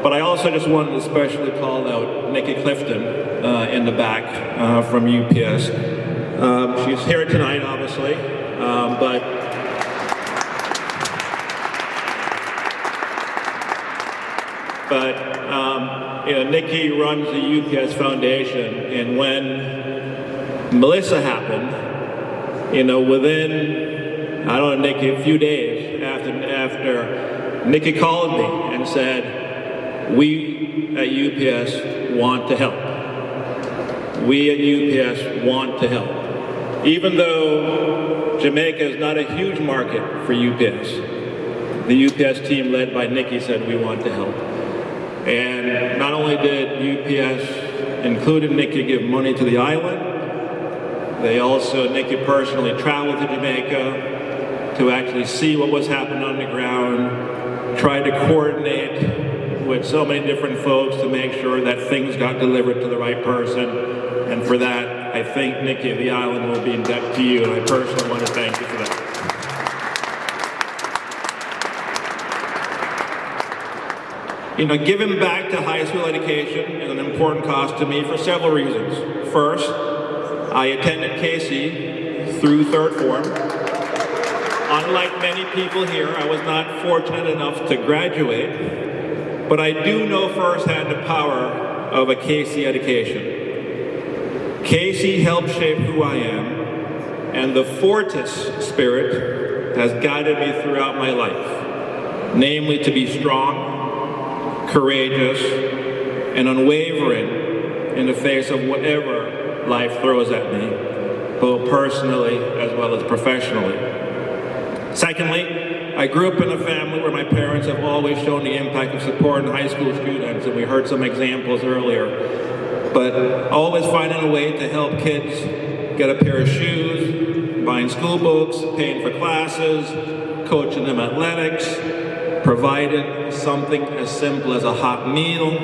but I also just wanted to especially call out Nikki Clifton in the back from UPS. She's here tonight, obviously, Nikki runs the UPS Foundation, and when Melissa happened, within, I don't know, Nikki, a few days after Nikki called me and said, we at UPS want to help. We at UPS want to help. Even though Jamaica is not a huge market for UPS, the UPS team led by Nikki said we want to help. And not only did UPS, including Nikki, give money to the island, Nikki personally traveled to Jamaica to actually see what was happening on the ground, tried to coordinate with so many different folks to make sure that things got delivered to the right person. And for that, I think Nikki of the island will be in debt to you, and I personally want to thank you for that. Giving back to high school education is an important cause to me for several reasons. First, I attended KC through 3rd form. Unlike many people here, I was not fortunate enough to graduate, but I do know firsthand the power of a KC education. KC helped shape who I am, and the Fortis spirit has guided me throughout my life, namely to be strong, courageous, and unwavering in the face of whatever life throws at me, both personally as well as professionally. Secondly, I grew up in a family where my parents have always shown the impact of supporting high school students, and we heard some examples earlier, but always finding a way to help kids get a pair of shoes, buying school books, paying for classes, coaching them athletics, provided something as simple as a hot meal,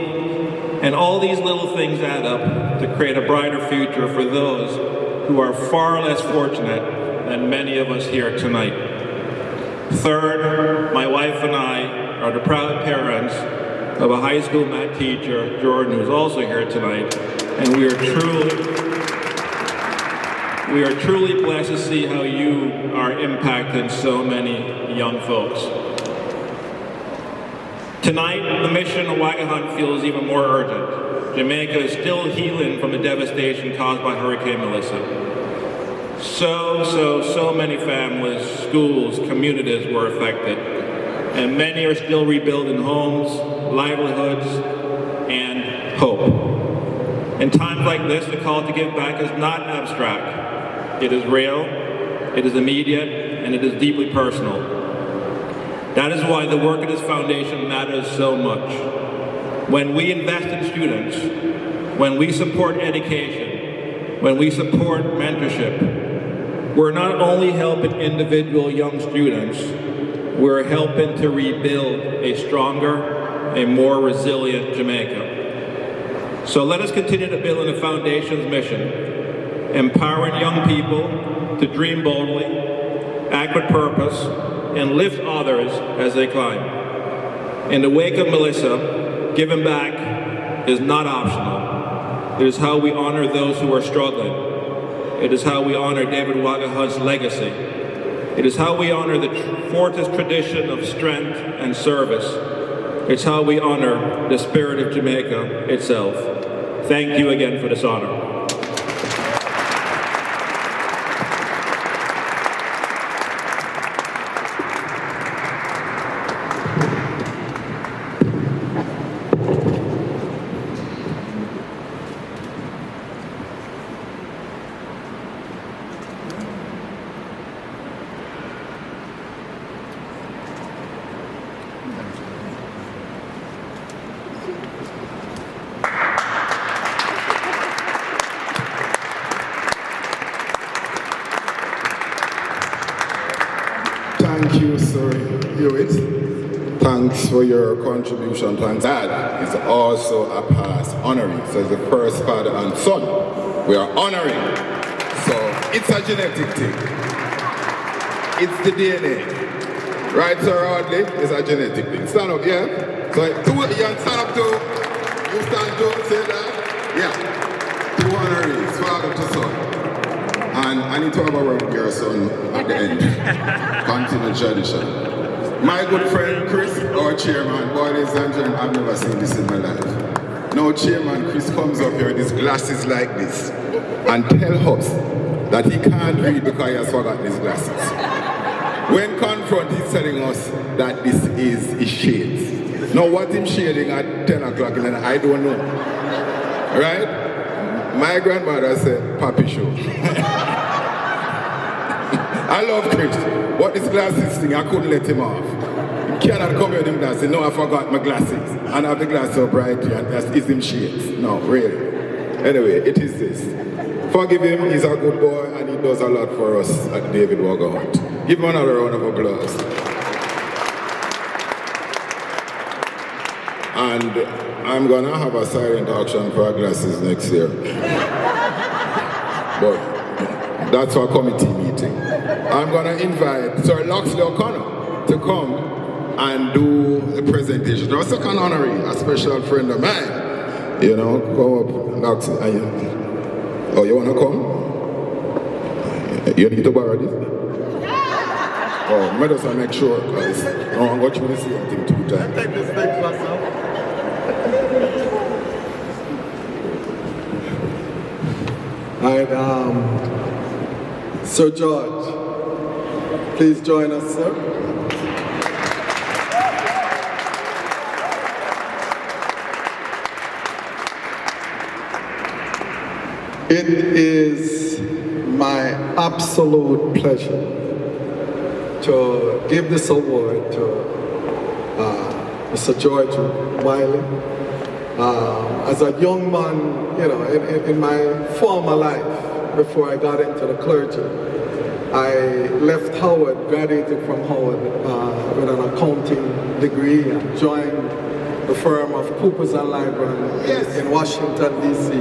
and all these little things add up to create a brighter future for those who are far less fortunate than many of us here tonight. Third, my wife and I are the proud parents of a high school math teacher, Jordan, who's also here tonight, and we are truly blessed to see how you are impacting so many young folks. Tonight, the mission of Wagga Hunt feels even more urgent. Jamaica is still healing from the devastation caused by Hurricane Melissa. So many families, schools, communities were affected. and many are still rebuilding homes, livelihoods, and hope. In times like this, the call to give back is not abstract. It is real, it is immediate, and it is deeply personal. That is why the work of this foundation matters so much. When we invest in students, when we support education, when we support mentorship, we're not only helping individual young students, we're helping to rebuild a stronger, a more resilient Jamaica. So let us continue to build on the Foundation's mission, empowering young people to dream boldly, act with purpose, and lift others as they climb. In the wake of Melissa, giving back is not optional. It is how we honor those who are struggling. It is how we honor David Wagga Hunt's legacy. It is how we honor the Fortis tradition of strength and service. It's how we honor the spirit of Jamaica itself. Thank you again for this honor. Thank you, Sir Hewitt. Thanks for your contribution. Thanks. Dad is also a past honoree, so it's the first father and son. We are honoring. So it's a genetic thing. It's the DNA. Right, Sir Audley? It's a genetic thing. Stand up, yeah? So you can stand up too. You stand too, say that? Yeah. 2 honorees, father to son. And I need to have a word with your son at the end. Continue tradition. My good friend Chris, our chairman, boy, ladies and gentlemen, I've never seen this in my life. Now chairman Chris comes up here with his glasses like this and tells us that he can't read because he has forgotten his glasses. When confronted, he's telling us that this is his shades. Now what him shading at 10 o'clock and I don't know. Right? My grandmother said, Papi show. I love Chris, but this glasses thing, I couldn't let him off. He cannot come with him glasses. No, I forgot my glasses. And I have the glasses so bright and that's him shades. No, really. Anyway, it is this. Forgive him, he's a good boy and he does a lot for us at David Wagga Hunt. Give him another round of applause. And I'm gonna have a silent auction for our glasses next year. But that's our committee meeting. I'm gonna invite Sir Loxley O'Connor to come and do the presentation. Our second honoree, a special friend of mine. You know, come up, Loxley. Oh, you wanna come? You need to borrow this? Oh, let us make sure, guys. I want to watch me the same thing 2 times. Take this thing myself. All right, Sir George, please join us, sir. It is my absolute pleasure to give this award to Mr. George Wiley. As a young man, you know, in my former life, before I got into the clergy, I left Howard, graduated from Howard with an accounting degree and joined the firm of Coopers and Lybrand in Washington, D.C.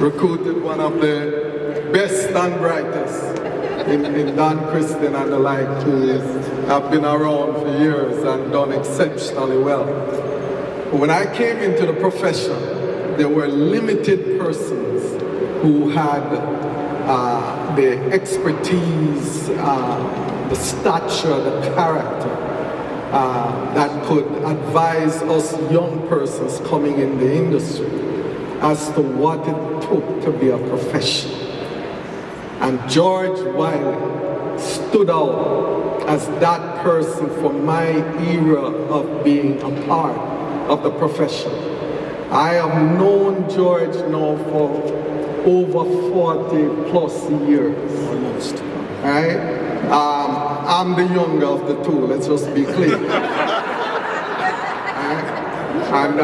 Recruited one of the best and brightest in Don Christian and the like, who have been around for years and done exceptionally well. When I came into the profession, there were limited persons who had the expertise, the stature, the character that could advise us young persons coming in the industry as to what it took to be a professional. And George Wiley stood out as that person for my era of being a part of the profession. I have known George now for over 40 plus years. Almost. Right? I'm the younger of the two, let's just be clear. Right? And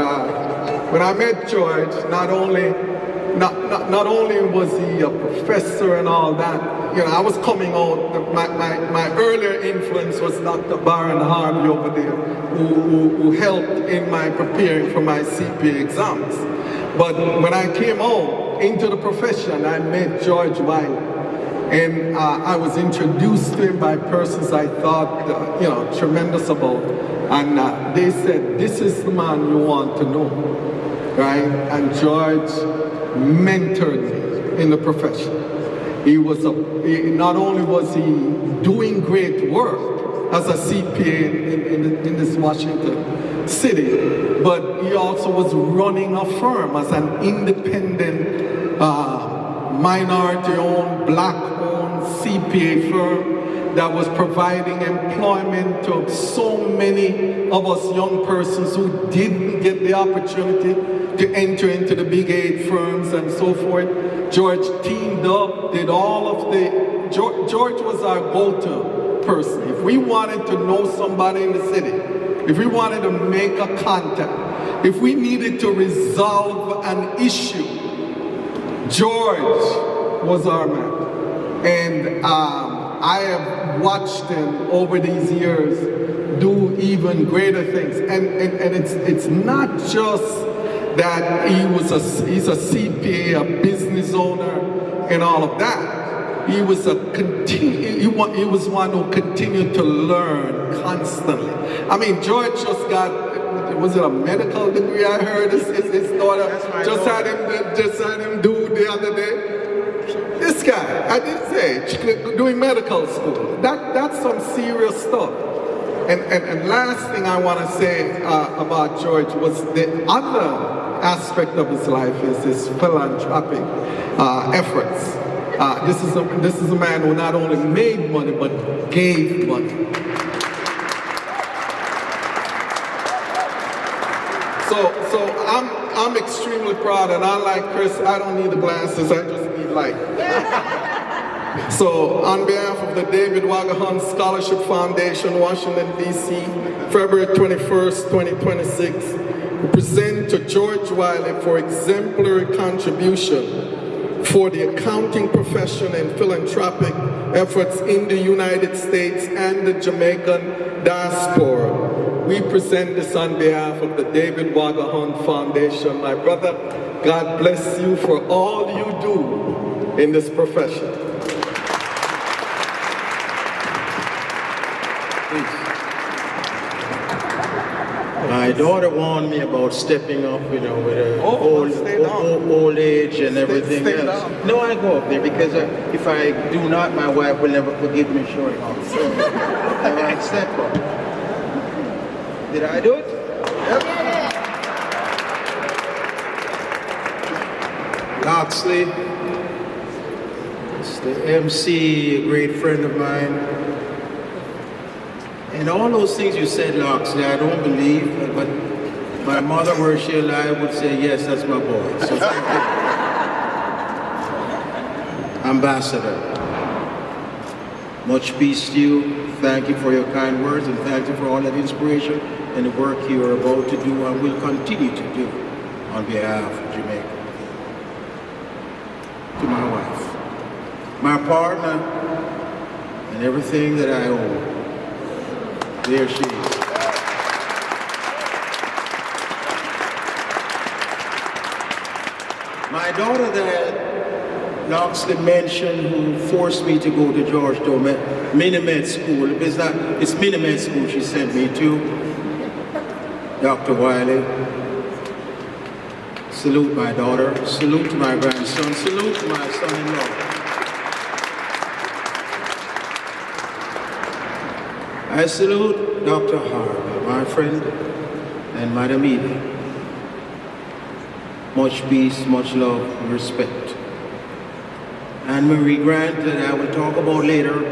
when I met George, not only was he a professor and all that, you know, I was coming out, my earlier influence was Dr. Baron Harvey over there, who helped in my preparing for my CPA exams. But when I came out into the profession, I met George Wiley. And I was introduced to him by persons I thought, you know, tremendous about. And they said, this is the man you want to know, right? And George mentored me in the profession. Not only was he doing great work as a CPA in this Washington city, but he also was running a firm as an independent, minority-owned, black-owned CPA firm that was providing employment to so many of us young persons who didn't get the opportunity to enter into the big 8 firms and so forth. George teamed up, did all of the, George was our go-to person. If we wanted to know somebody in the city, if we wanted to make a contact, if we needed to resolve an issue, George was our man. And I have watched him over these years do even greater things. And it's not just that he's a CPA, a business owner, and all of that. He was one who continued to learn constantly. I mean, George just got, was it a medical degree? I heard his daughter just had him do the other day. This guy, I didn't say, doing medical school. That's some serious stuff. And last thing I want to say about George was the other aspect of his life is his philanthropic efforts. This is a man who not only made money but gave money. So I'm extremely proud, and unlike Chris, I don't need the glasses, I just need light. So on behalf of the David Wagga Scholarship Foundation, Washington, D.C., February 21st, 2026, we present to George Wiley for exemplary contribution for the accounting profession and philanthropic efforts in the United States and the Jamaican diaspora. We present this on behalf of the David Wagga Foundation. My brother, God bless you for all you do in this profession. My daughter warned me about stepping up, you know, with old age and everything else. No, I go up there because if I do not, my wife will never forgive me showing up. So I step up. Did I do it? Yep. Loxley, it's the MC, a great friend of mine. And all those things you said, Loxley, I don't believe, but my mother, were she alive, would say, yes, that's my boy. So thank you. Ambassador, much peace to you. Thank you for your kind words, and thank you for all that inspiration and the work you are about to do and will continue to do on behalf of Jamaica. To my wife, my partner, and everything that I own. There she is. My daughter that Loxley mentioned, who forced me to go to Georgetown Minimed School. It's Minimed School she sent me to. Dr. Wiley. Salute my daughter. Salute to my grandson. Salute to my son-in-law. I salute Dr. Harvey, my friend, and Madam Eva. Much peace, much love, respect. And Marie Grant, that I will talk about later,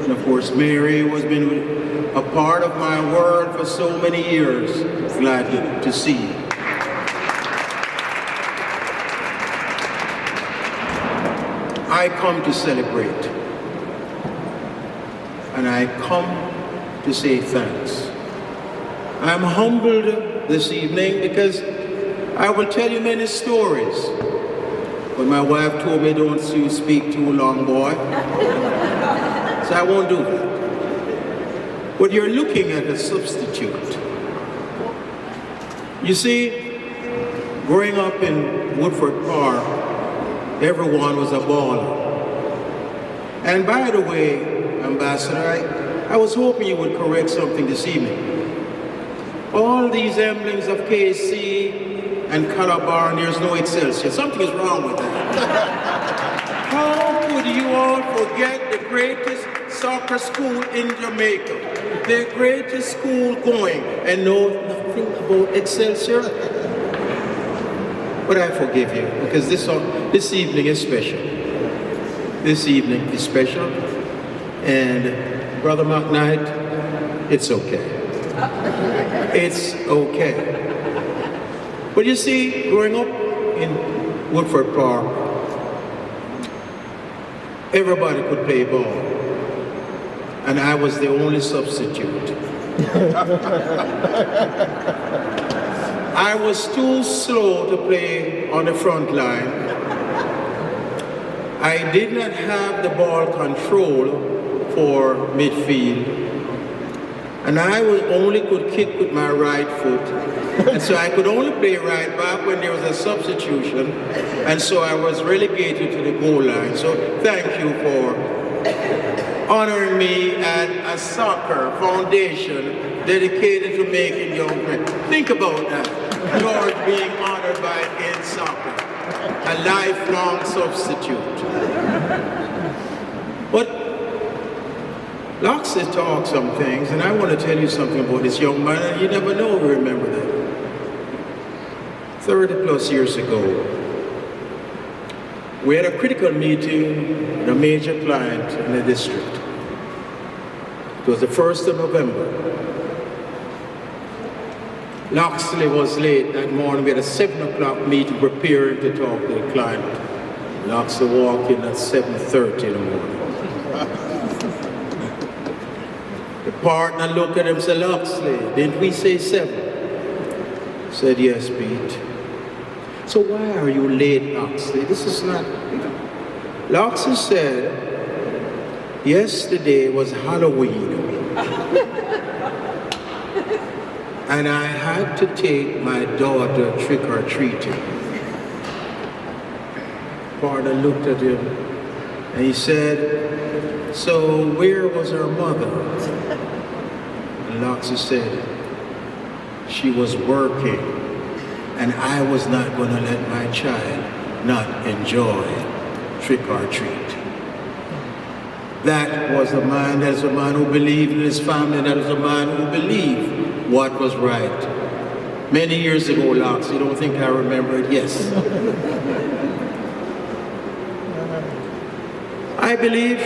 And of course, Mary, who has been a part of my world for so many years. Glad to see you. I come to celebrate. And I come to say thanks. I'm humbled this evening because I will tell you many stories. But my wife told me don't you speak too long, boy. So I won't do that. But you're looking at a substitute. You see, growing up in Woodford Park, everyone was a baller. And by the way, Ambassador, I was hoping you would correct something this evening. All these emblems of KC and Calabar, and there's no Excelsior. Something is wrong with that. How could you all forget the greatest soccer school in Jamaica, the greatest school going, and know nothing about Excelsior? But I forgive you, because this evening is special. This evening is special, and Brother McKnight, it's okay. It's okay. But you see, growing up in Woodford Park, everybody could play ball, and I was the only substitute. I was too slow to play on the front line. I did not have the ball control for midfield. And I only could kick with my right foot. And so I could only play right back when there was a substitution. And so I was relegated to the goal line. So thank you for honoring me at a soccer foundation dedicated to making young men. Think about that. George being honored by in soccer. A lifelong substitute. But Loxley taught some things, and I want to tell you something about this young man, and you never know, remember that. 30 plus years ago, we had a critical meeting with a major client in the district. It was the 1st of November. Loxley was late that morning. We had a 7 o'clock meeting preparing to talk to the client. Loxley walked in at 7:30 in the morning. The partner looked at him and said, Loxley, didn't we say 7? Said, yes, Pete. So why are you late, Loxley? This is not... Loxley said, yesterday was Halloween. And I had to take my daughter trick-or-treating. Partner looked at him and he said, so where was her mother? And Loxley said, she was working, and I was not going to let my child not enjoy trick-or-treat. That was a man, that is a man who believed in his family, that is a man who believed what was right. Many years ago, Loxley, you don't think I remember it? Yes. I believe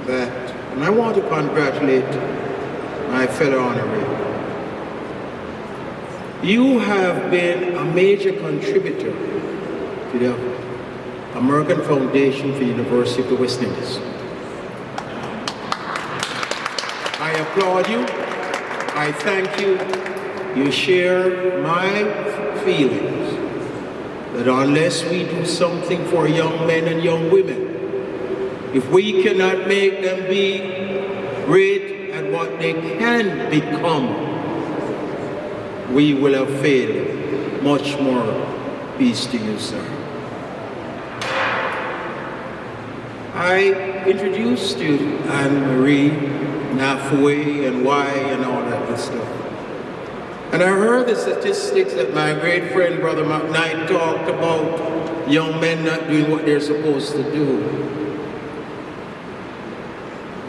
that, and I want to congratulate my fellow honoree. You have been a major contributor to the American Foundation for the University of the West Indies. I applaud you. I thank you. You share my feelings that unless we do something for young men and young women, if we cannot make them be great at what they can become, we will have failed. Much more peace to you, sir. I introduced you to Anne-Marie, Nafue, and why, and all that good stuff. And I heard the statistics that my great friend, Brother McKnight, talked about young men not doing what they're supposed to do.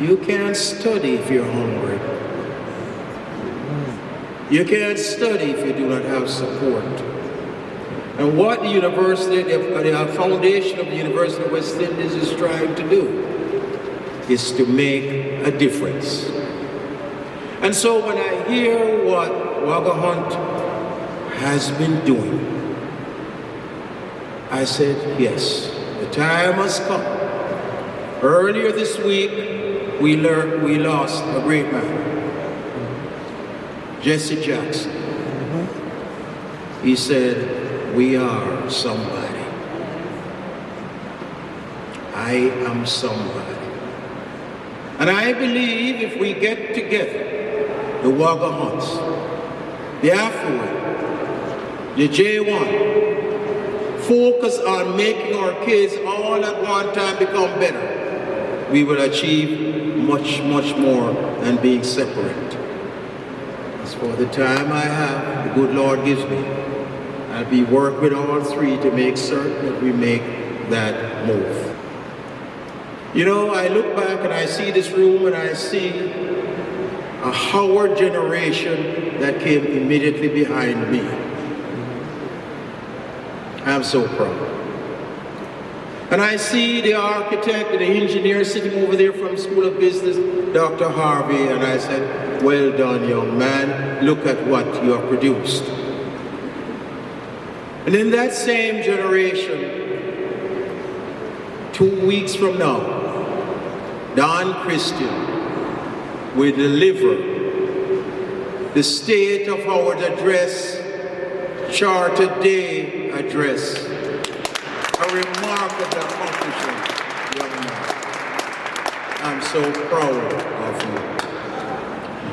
You can't study if you're hungry. You can't study if you do not have support. And what the university, the foundation of the University of West Indies is trying to do is to make a difference. And so when I hear what Wagga Hunt has been doing, I said, yes, the time has come. Earlier this week, we lost a great man, Jesse Jackson. He said, we are somebody. I am somebody. And I believe if we get together, the Wagga Hunts, the Afro, the J1, focus on making our kids all at one time become better, we will achieve much, much more than being separate. As for the time I have, the good Lord gives me, I'll be working with all three to make certain that we make that move. You know, I look back and I see this room and I see a Howard generation that came immediately behind me. I'm so proud. And I see the architect and the engineer sitting over there from School of Business, Dr. Harvey, and I said, well done, young man, look at what you have produced. And in that same generation, 2 weeks from now, Don Christian will deliver the State of Howard Address, Charter Day Address. A remarkable accomplishment, young man. I'm so proud of you.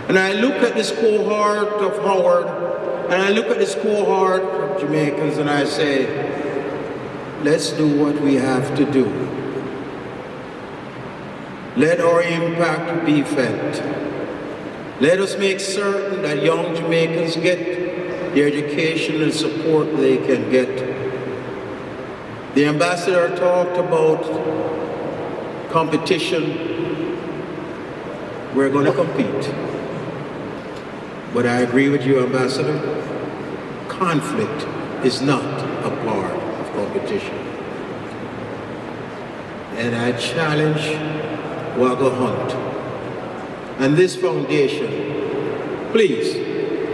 And I look at this cohort of Howard, and I look at this cohort of Jamaicans, and I say, let's do what we have to do. Let our impact be felt. Let us make certain that young Jamaicans get the education and support they can get. The ambassador talked about competition. We're going to compete. But I agree with you, Ambassador. Conflict is not a part of competition. And I challenge Wagga Hunt and this foundation, please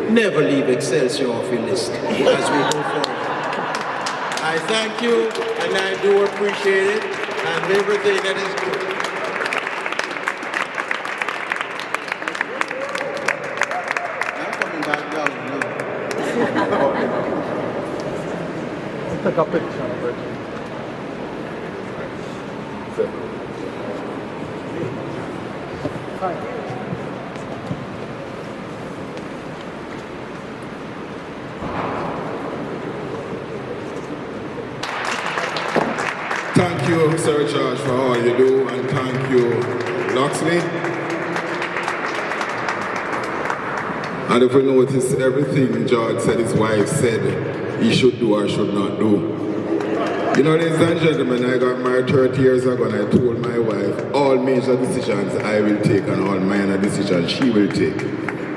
never leave Excelsior off your list as we go forward. I thank you and I do appreciate it and everything that is good. I'm coming back down now. Take a picture. Thank you, Sir George, for all you do, and thank you, Loxley. And if we notice everything George said his wife said he should do or should not do. You know, ladies and gentlemen, I got married 30 years ago and I told my wife all major decisions I will take and all minor decisions she will take.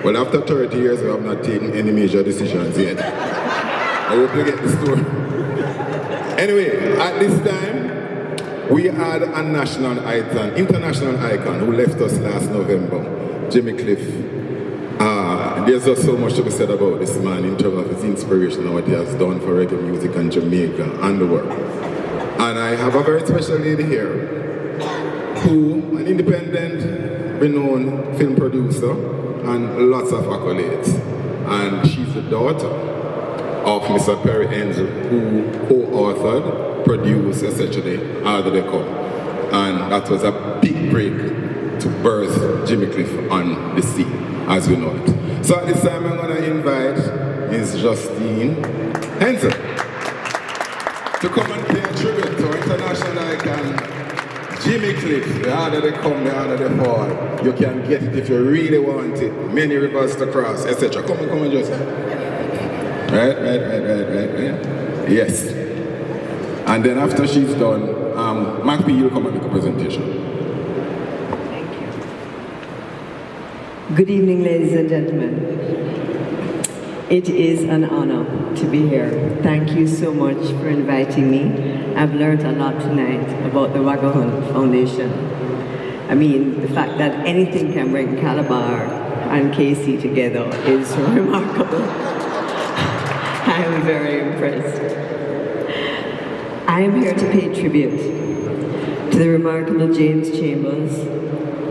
Well, after 30 years, I have not taken any major decisions yet. I hope you get the story. Anyway, at this time, we had a national icon, international icon, who left us last November, Jimmy Cliff. There's just so much to be said about this man in terms of his inspiration and what he has done for reggae music in Jamaica and the world. And I have a very special lady here, who, an independent, renowned film producer, and lots of accolades. And she's the daughter of Mr. Perry Enzel, who co-authored, produced, essentially, How Did They Come? And that was a big break to birth Jimmy Cliff on the sea, as we know it. So at this time, I'm going to invite Ms. Justine Henson to come and pay a tribute to our international icon, Jimmy Cliff. The harder they come, the harder they fall. You can get it if you really want it. Many rivers to cross, etc. Come on, Justine. Right. Yes. And then after she's done, Mark P, you'll come and make a presentation. Good evening, ladies and gentlemen. It is an honor to be here. Thank you so much for inviting me. I've learned a lot tonight about the Wagga Foundation. I mean, the fact that anything can bring Calabar and Casey together is remarkable. I'm very impressed. I am here to pay tribute to the remarkable James Chambers,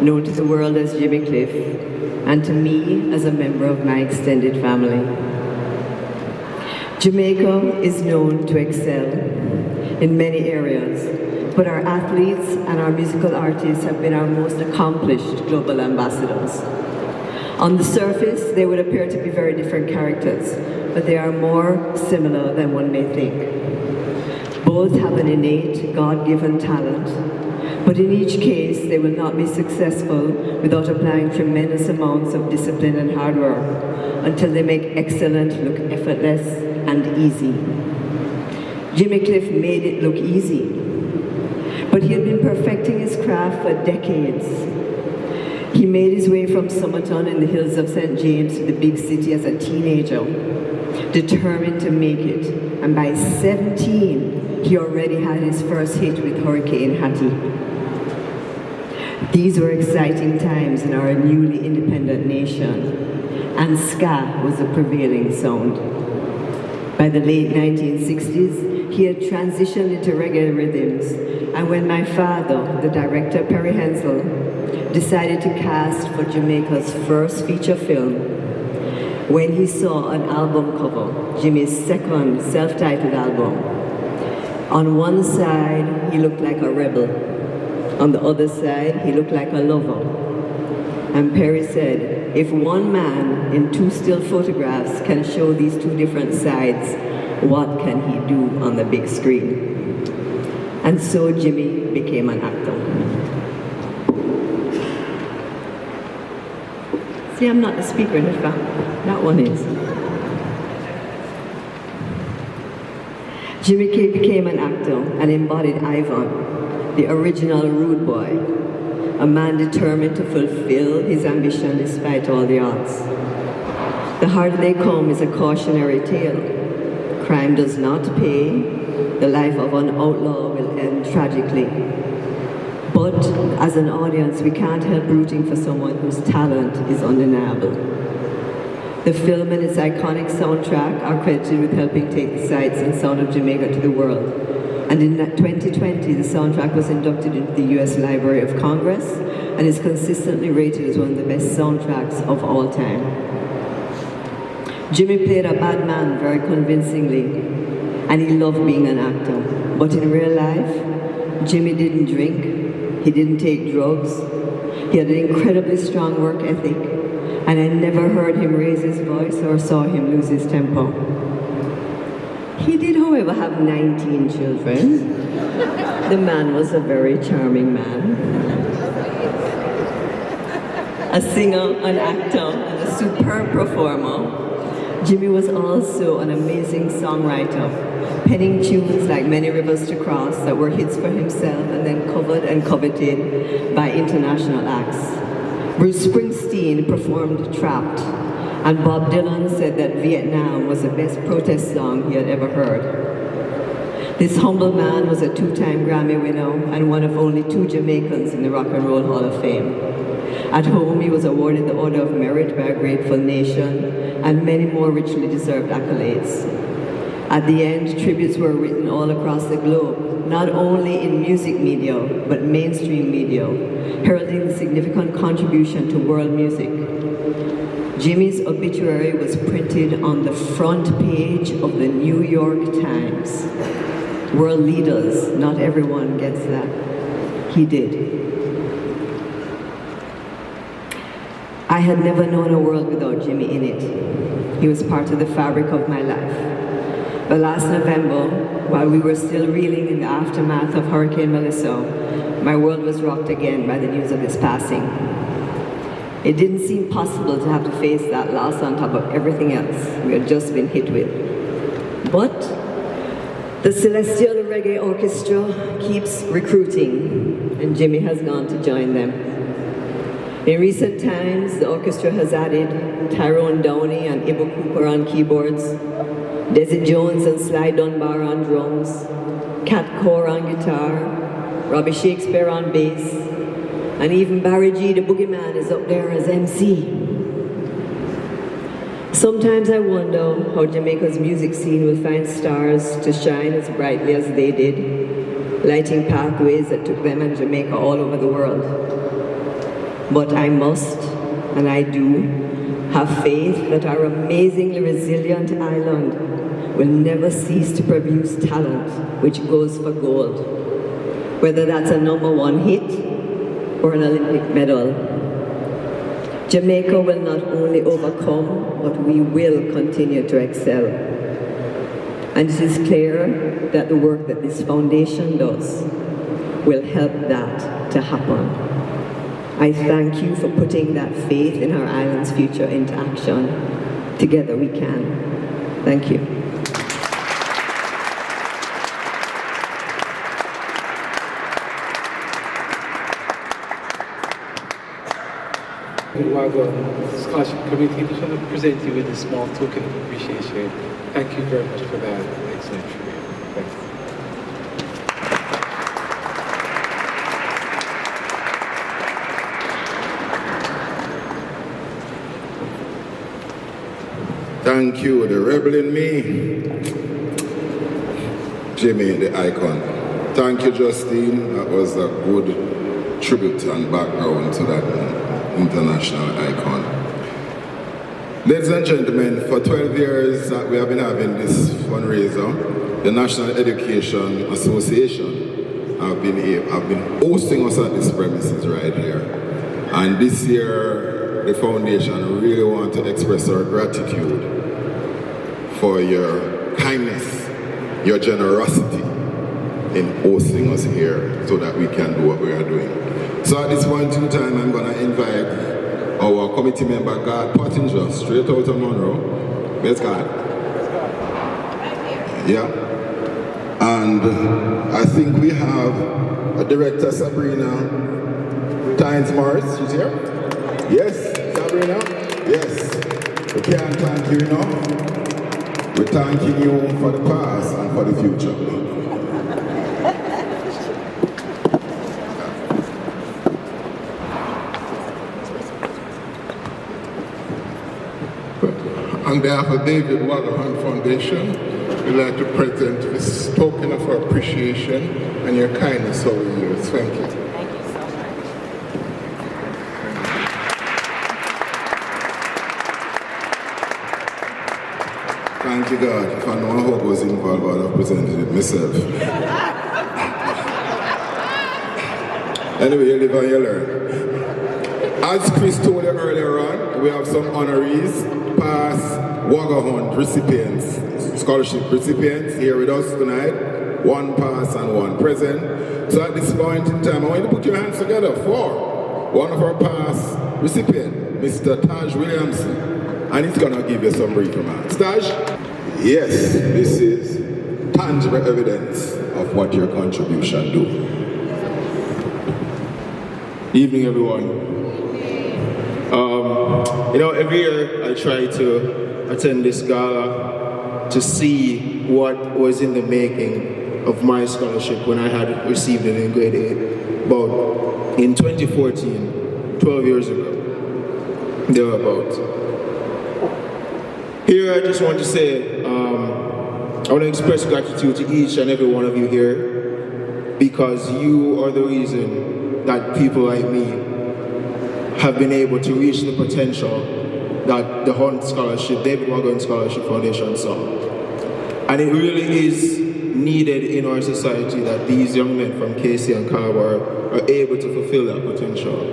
known to the world as Jimmy Cliff, and to me as a member of my extended family. Jamaica is known to excel in many areas, but our athletes and our musical artists have been our most accomplished global ambassadors. On the surface, they would appear to be very different characters, but they are more similar than one may think. Both have an innate, God-given talent, but in each case, they will not be successful without applying tremendous amounts of discipline and hard work until they make excellent look effortless and easy. Jimmy Cliff made it look easy, but he had been perfecting his craft for decades. He made his way from Somerton in the hills of St. James to the big city as a teenager, determined to make it, and by 17, he already had his first hit with Hurricane Hattie. These were exciting times in our newly independent nation, and ska was the prevailing sound. By the late 1960s, he had transitioned into reggae rhythms, and when my father, the director Perry Hensel, decided to cast for Jamaica's first feature film, when he saw an album cover, Jimmy's second self-titled album, on one side, he looked like a rebel. On the other side, he looked like a lover. And Perry said, if one man in two still photographs can show these two different sides, what can he do on the big screen? And so Jimmy became an actor. See, I'm not the speaker in the front. That one is. Jimmy became an actor and embodied Ivan, the original rude boy, a man determined to fulfill his ambition despite all the odds. The Harder They Come is a cautionary tale. Crime does not pay. The life of an outlaw will end tragically. But as an audience, we can't help rooting for someone whose talent is undeniable. The film and its iconic soundtrack are credited with helping take the sights and sound of Jamaica to the world. And in 2020, the soundtrack was inducted into the US Library of Congress and is consistently rated as one of the best soundtracks of all time. Jimmy played a bad man very convincingly, and he loved being an actor. But in real life, Jimmy didn't drink, he didn't take drugs, he had an incredibly strong work ethic, and I never heard him raise his voice or saw him lose his temper. He did, however, have 19 children. The man was a very charming man. A singer, an actor, and a superb performer, Jimmy was also an amazing songwriter, penning tunes like Many Rivers to Cross that were hits for himself and then covered and coveted by international acts. Bruce Springsteen performed Trapped, and Bob Dylan said that Vietnam was the best protest song he had ever heard. This humble man was a two-time Grammy winner and one of only 2 Jamaicans in the Rock and Roll Hall of Fame. At home, he was awarded the Order of Merit by a grateful nation and many more richly deserved accolades. At the end, tributes were written all across the globe, not only in music media, but mainstream media, heralding the significant contribution to world music. Jimmy's obituary was printed on the front page of the New York Times. World leaders, not everyone gets that. He did. I had never known a world without Jimmy in it. He was part of the fabric of my life. But last November, while we were still reeling in the aftermath of Hurricane Melissa, my world was rocked again by the news of his passing. It didn't seem possible to have to face that loss on top of everything else we had just been hit with. But the Celestial Reggae Orchestra keeps recruiting, and Jimmy has gone to join them. In recent times, the orchestra has added Tyrone Downey and Ibo Cooper on keyboards, Desi Jones and Sly Dunbar on drums, Cat Core on guitar, Robbie Shakespeare on bass, and even Barry G, the boogeyman, is up there as MC. Sometimes I wonder how Jamaica's music scene will find stars to shine as brightly as they did, lighting pathways that took them and Jamaica all over the world. But I must, and I do, have faith that our amazingly resilient island will never cease to produce talent which goes for gold, whether that's a #1 hit or an Olympic medal. Jamaica will not only overcome, but we will continue to excel. And it is clear that the work that this foundation does will help that to happen. I thank you for putting that faith in our island's future into action. Together we can. Thank you. Wagga Scholarship Committee, just want to present you with a small token of appreciation. Thank you very much for that. Excellent tribute. Thank you. Thank you, the rebel in me. Jimmy, the icon. Thank you, Justine. That was a good tribute and background to that international icon. Ladies and gentlemen, for 12 years that we have been having this fundraiser, the National Education Association have been hosting us at this premises right here. And this year, the foundation really want to express our gratitude for your kindness, your generosity in hosting us here so that we can do what we are doing. So at this point in time, I'm going to invite our committee member, God Pottinger, straight out of Monroe. Where's God? Yeah. And I think we have a director, Sabrina Tynes Morris. She's here? Yes, Sabrina? Yes. We can't thank you enough. We're thanking you for the past and for the future. On behalf of David Wagga Foundation, we'd like to present this token of our appreciation and your kindness over the years. Thank you. Thank you so much. Thank you, God. If I know how I was involved, I'd have presented it myself. Anyway, you live and you learn. As Chris told you earlier on, we have some honorees, past Wagga Hunt recipients, scholarship recipients here with us tonight. One past and one present. So at this point in time, I want you to put your hands together for one of our past recipients, Mr. Taj Williamson. And he's going to give you some brief remarks. Taj? Yes, this is tangible evidence of what your contribution do. Evening, everyone. Every year I try to attend this gala to see what was in the making of my scholarship when I had received it in grade 8. But in 2014, 12 years ago, thereabouts. Here I just want to say, I want to express gratitude to each and every one of you here because you are the reason that people like me have been able to reach the potential that the Hunt Scholarship, David Wagga Scholarship Foundation saw. And it really is needed in our society that these young men from KC and Calabar are able to fulfill that potential.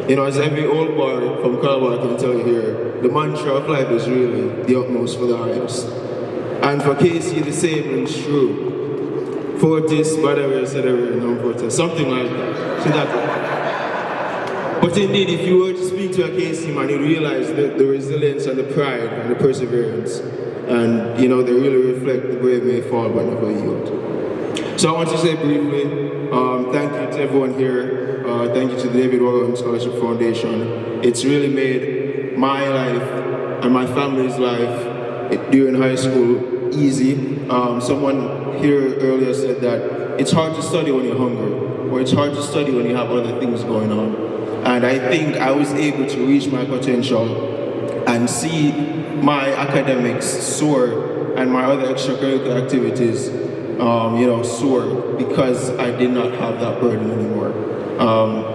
As every old boy from Calabar can tell you here, the mantra of life is really the utmost for the highest. And for KC, the same rings true. Fortis, whatever, etc., non-fortis, something like that. So that. But indeed, if you were to speak to a KC man, you'd realize that the resilience and the pride and the perseverance, and they really reflect the brave may fall but never yield. So I want to say briefly, thank you to everyone here. Thank you to the David Wagga Scholarship Foundation. It's really made my life and my family's life during high school easy. Someone here earlier said that it's hard to study when you're hungry, or it's hard to study when you have other things going on. And I think I was able to reach my potential and see my academics soar and my other extracurricular activities, soar because I did not have that burden anymore.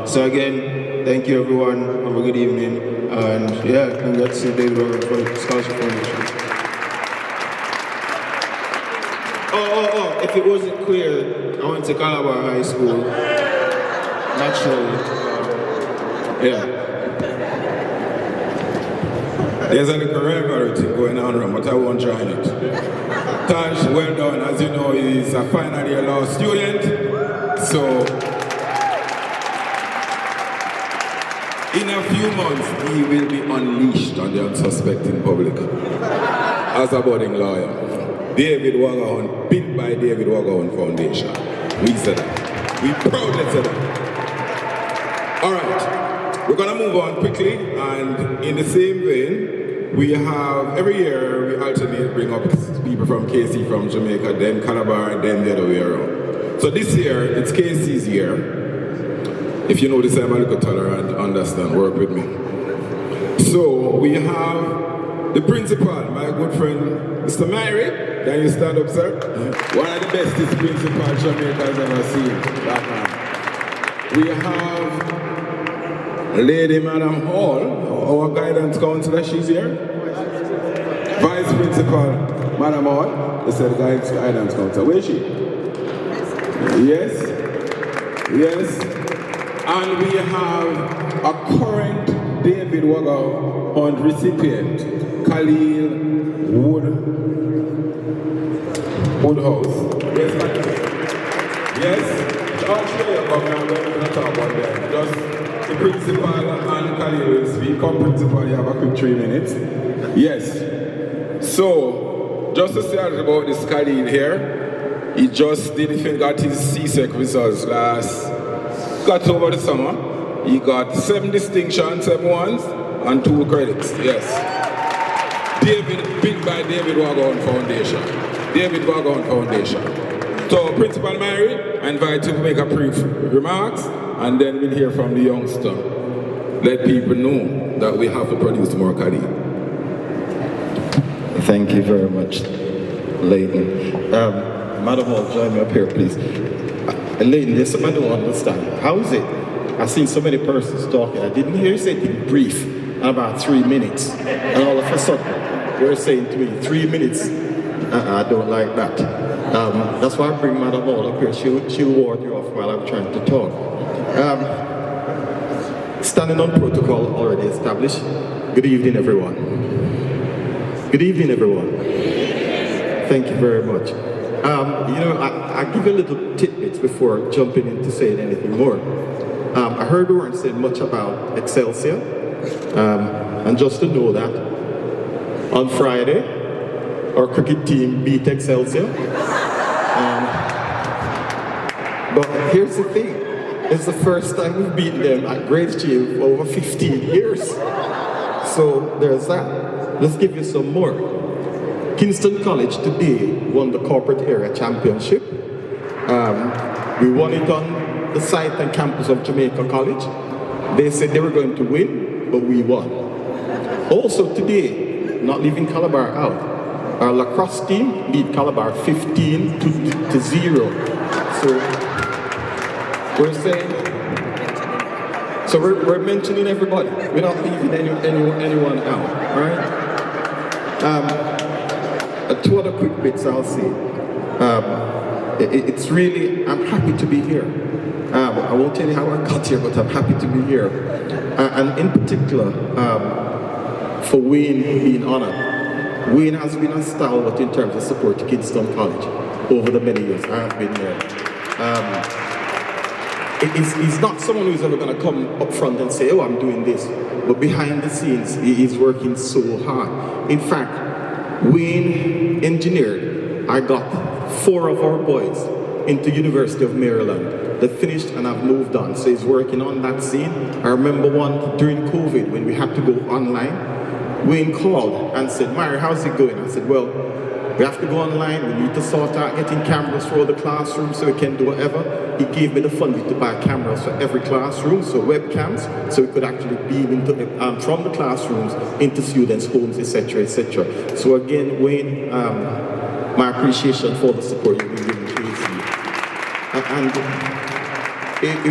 So again, thank you everyone. Have a good evening. And yeah, congrats to David Wagga for the Scholarship Foundation. If it wasn't clear, I went to Calabar High School. Naturally. Yeah. There's a little rivalry thing going on around, but I won't join it. Taj, well done. As you know, he's a final year law student. So, in a few months, he will be unleashed on the unsuspecting public as a budding lawyer. David Wagga, built by David Wagga Foundation. We said that. We proudly said that. All right, we're gonna move on quickly, and in the same vein, we have, every year, we alternate, bring up people from KC, from Jamaica, then Calabar, and then the other way around. So this year, it's KC's year. If you notice, I'm a little tolerant, understand, work with me. So we have the principal, my good friend, Mr. Myrie. Can you stand up, sir? One of the bestest principals Jamaica has ever seen. That man. We have Lady Madam Hall, our guidance counselor, she's here. Vice Principal Madam Hall, they said guidance counselor. Where is she? Yes. Yes. And we have a current David Wagga Hunt recipient, Khalil Woodhouse. Yes, yes. I'll show you about now. We're going to talk about that. Just the principal and Khalil will speak. Come, principal, you have a quick 3 minutes. Yes. So, just to say about this Khalil here, he just got his CSEC results got over the summer. He got 7 distinctions, 7 ones, and 2 credits. Yes. Built by David Wagga Foundation. David Wagga Foundation. So, Principal Myrie, I invite you to make a brief remarks, and then we'll hear from the youngster. Let people know that we have to produce more Khalil. Thank you very much, Leighton. Madam Hall, join me up here, please. Leighton, there's something I don't understand. How is it? I've seen so many persons talking. I didn't hear you say anything brief in about 3 minutes. And all of a sudden, you're saying to me, 3 minutes. I don't like that. That's why I bring Madam Hall up here. She'll ward you off while I'm trying to talk. Standing on protocol already established. Good evening, everyone. Good evening, everyone. Thank you very much. I give you a little tidbits before jumping into saying anything more. I heard Warren say much about Excelsior, and just to know that on Friday, our cricket team beat Excelsior. But here's the thing, it's the first time we've beaten them at grade team for over 15 years. So there's that. Let's give you some more. Kingston College today won the corporate area championship. We won it on the site and campus of Jamaica College. They said they were going to win, but we won. Also today, not leaving Calabar out, our lacrosse team beat Calabar 15 to 0. So we're saying, we're mentioning everybody. We're not leaving anyone out, all right? 2 other quick bits I'll say. It's really, I'm happy to be here. I won't tell you how I got here, but I'm happy to be here. And in particular, for Wayne being honored. Wayne has been a stalwart in terms of support to Kingston College over the many years I have been there. He's not someone who's ever going to come up front and say, oh, I'm doing this. But behind the scenes, he is working so hard. In fact, Wayne engineered, I got 4 of our boys into University of Maryland. They finished and have moved on. So he's working on that scene. I remember one during COVID when we had to go online. Wayne called and said, Myrie, how's it going? I said, well, We have to go online, we need to sort out getting cameras for all the classrooms so we can do whatever. He gave me the funding to buy cameras for every classroom, so webcams, so we could actually beam into from the classrooms into students' homes, etc., etc. So again, Wayne, my appreciation for the support you've been giving KC. And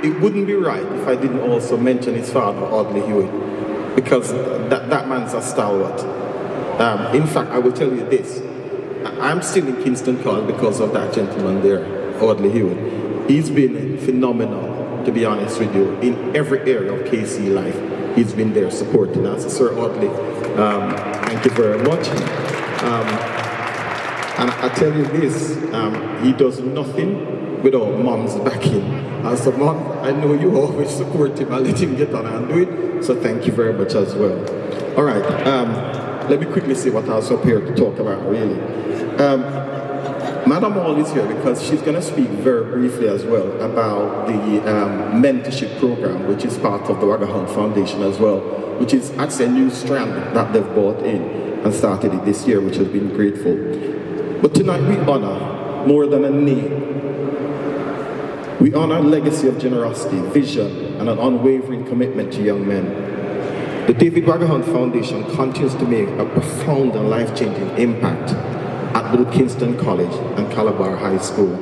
it wouldn't be right if I didn't also mention his father, Audley Hewitt, because that man's a stalwart. In fact, I will tell you this. I'm still in Kingston College because of that gentleman there, Audley Hewitt. He's been phenomenal, to be honest with you, in every area of KC life. He's been there supporting us. Sir Audley, thank you very much. And I tell you this, he does nothing without Mom's backing. As a mom, I know you always support him and let him get on and do it, so thank you very much as well. All right, let me quickly say what I was up here to talk about, really. Madam Hall is here because she's going to speak very briefly as well about the mentorship program, which is part of the Wagga Foundation as well, which is actually a new strand that they've brought in and started it this year, which has been grateful. But tonight we honor more than a name. We honor a legacy of generosity, vision, and an unwavering commitment to young men. The David Wagga Foundation continues to make a profound and life-changing impact at both Kingston College and Calabar High School.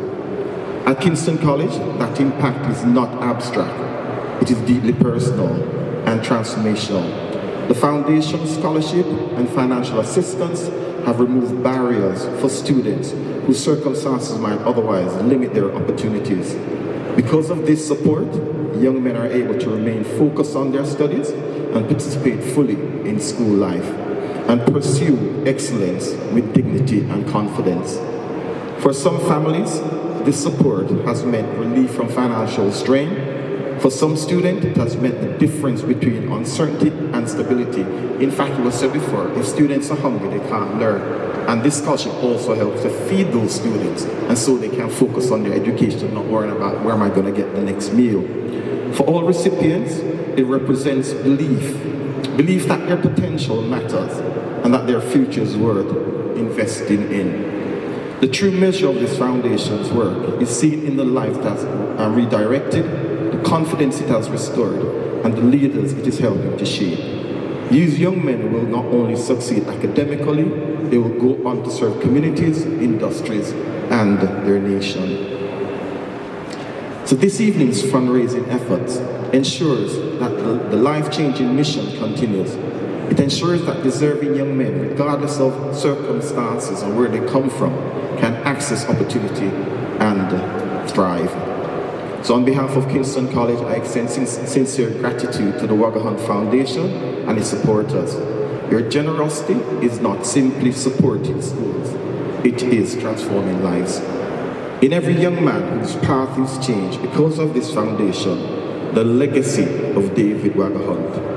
At Kingston College, that impact is not abstract. It is deeply personal and transformational. The foundation's scholarship and financial assistance have removed barriers for students whose circumstances might otherwise limit their opportunities. Because of this support, young men are able to remain focused on their studies and participate fully in school life and pursue excellence with dignity and confidence. For some families, this support has meant relief from financial strain. For some students, it has meant the difference between uncertainty and stability. In fact, it was said before, if students are hungry, they can't learn. And this scholarship also helps to feed those students, and so they can focus on their education, not worrying about where am I going to get the next meal. For all recipients, it represents belief that their potential matters and that their future is worth investing in. The true measure of this foundation's work is seen in the lives that are redirected, the confidence it has restored, and the leaders it is helping to shape. These young men will not only succeed academically, they will go on to serve communities, industries, and their nation. So this evening's fundraising efforts ensures that the life-changing mission continues. It ensures that deserving young men, regardless of circumstances and where they come from, can access opportunity and thrive. So on behalf of Kingston College, I extend sincere gratitude to the Wagga Foundation and its supporters. Your generosity is not simply supporting schools, it is transforming lives. In every young man whose path is changed because of this foundation, the legacy of David Wagga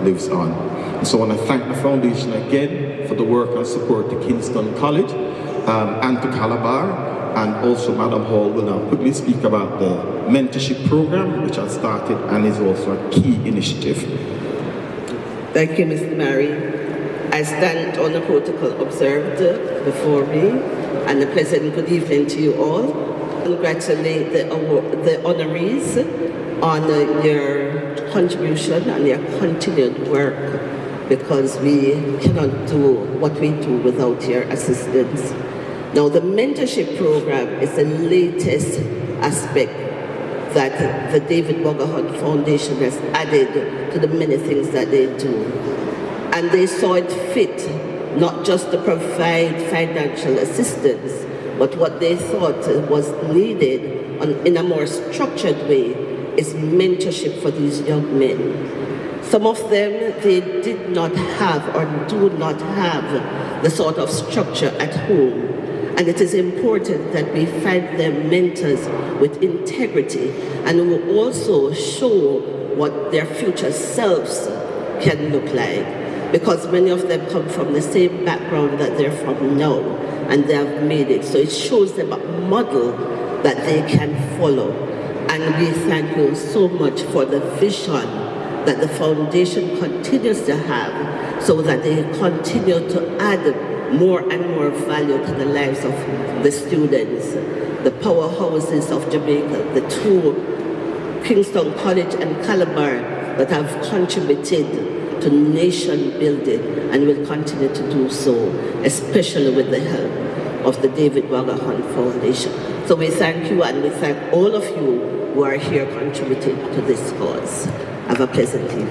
lives on. And so I want to thank the foundation again for the work and support to Kingston College and to Calabar. And also Madam Hall will now quickly speak about the mentorship program, which has started and is also a key initiative. Thank you, Mr. Mary. I stand on the protocol observed before me, and a pleasant good evening to you all. Congratulate the honorees on your contribution and your continued work, because we cannot do what we do without your assistance. Now, the mentorship program is the latest aspect that the David Wagga Foundation has added to the many things that they do. And they saw it fit not just to provide financial assistance, but what they thought was needed in a more structured way is mentorship for these young men. Some of them, they did not have or do not have the sort of structure at home. And it is important that we find them mentors with integrity and who also show what their future selves can look like. Because many of them come from the same background that they're from now, and they have made it. So it shows them a model that they can follow. And we thank you so much for the vision that the foundation continues to have, so that they continue to add more and more value to the lives of the students. The powerhouses of Jamaica, the two, Kingston College and Calabar, that have contributed to nation building and will continue to do so, especially with the help of the David Wagga Hunt Foundation. So we thank you and we thank all of you who are here contributing to this cause. Have a pleasant evening.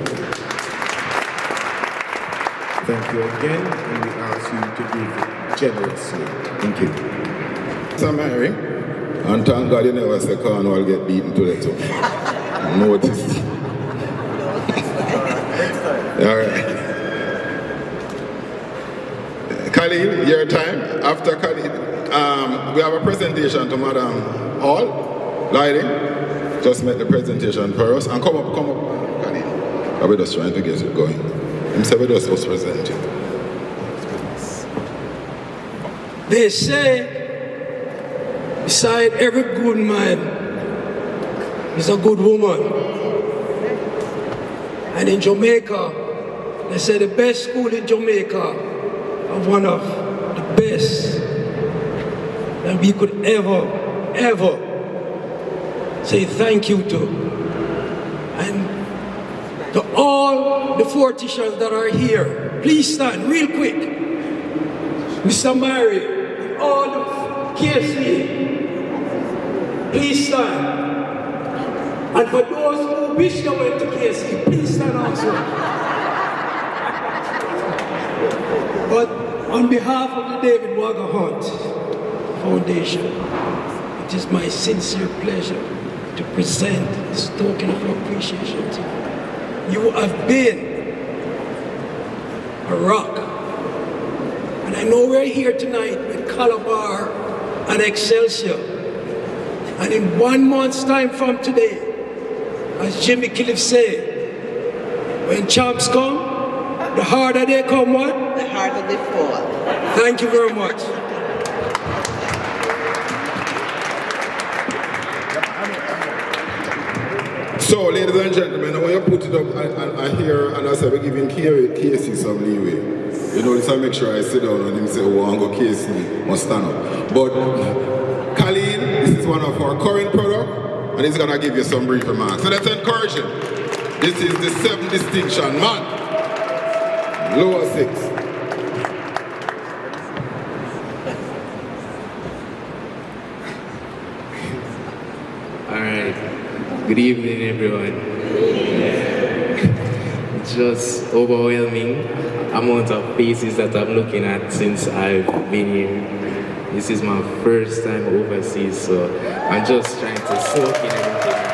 Thank you again, and we ask you to give generously. Thank you. So Mary, and thank God you never say Cornwall get beaten to the top. Notice. All right. Khalil, your time. After Khalil, we have a presentation to Madam Hall. Lady, just make the presentation for us. And come up, Khalil. We're just trying to get it going. I'm saying we're just presenting. They say, beside every good man is a good woman. And in Jamaica, they say the best school in Jamaica are one of the best that we could ever say thank you to. And to all the 4 teachers that are here, please stand real quick. Mr. Mary, all the KC, please stand. And for those who wish to went to KC, please stand also. But on behalf of the David Wagga Hunt Foundation, it is my sincere pleasure to present this token of appreciation to you. You have been a rock. And I know we're here tonight with Calabar and Excelsior. And in 1 month's time from today, as Jimmy Cliff said, when champs come, the harder they come, what? The harder they fall. Thank you very much. So, ladies and gentlemen, when you put it up, I hear, and I say, we're giving KC some leeway. You know, this I make sure I sit down and him say, oh, I'm going to KC, must stand up. But, Khalil, this is one of our current products, and he's going to give you some brief remarks. So let's encourage him. This is the 7th distinction, man. Lower 6. Good evening, everyone. It's just overwhelming amount of faces that I'm looking at since I've been here. This is my first time overseas, so I'm just trying to soak in everything.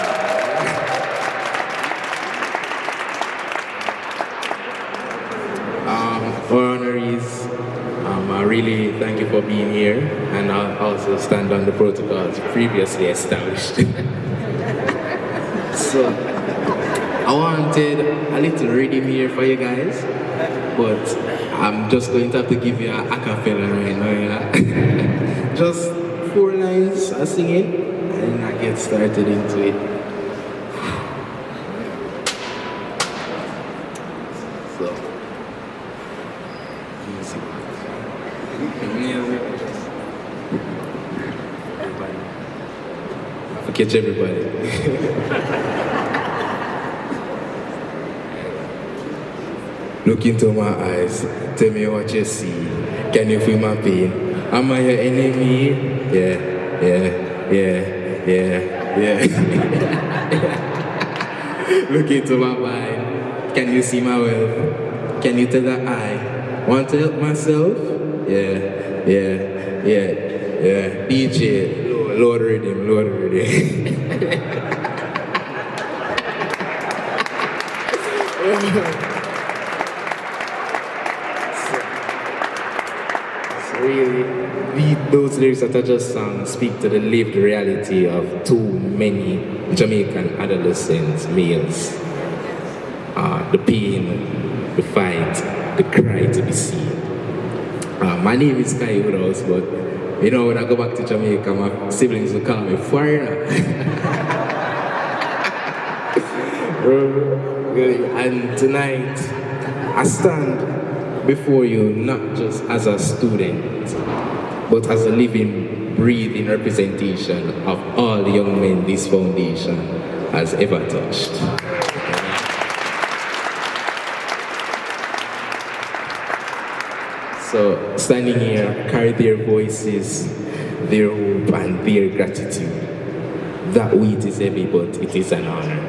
For honorees, I really thank you for being here, and I'll also stand on the protocols previously established. So, I wanted a little rhythm here for you guys, but I'm just going to have to give you a cappella right now. Yeah? Just 4 lines of singing, and I get started into it. So, easy. Everybody. I catch everybody. Look into my eyes, tell me what you see. Can you feel my pain? Am I your enemy? Yeah. Look into my mind, can you see my wealth? Can you tell the eye? Want to help myself? Yeah. DJ, Lord rhythm. Really, those lyrics that I just sang speak to the lived reality of too many Jamaican adolescents, males. The pain, the fight, the cry to be seen. My name is Kai Woodhouse, but you know, when I go back to Jamaica, my siblings will call me foreigner. And tonight, I stand before you not just as a student, but as a living, breathing representation of all the young men this foundation has ever touched. So, standing here, carry their voices, their hope, and their gratitude. That weight is heavy, but it is an honor.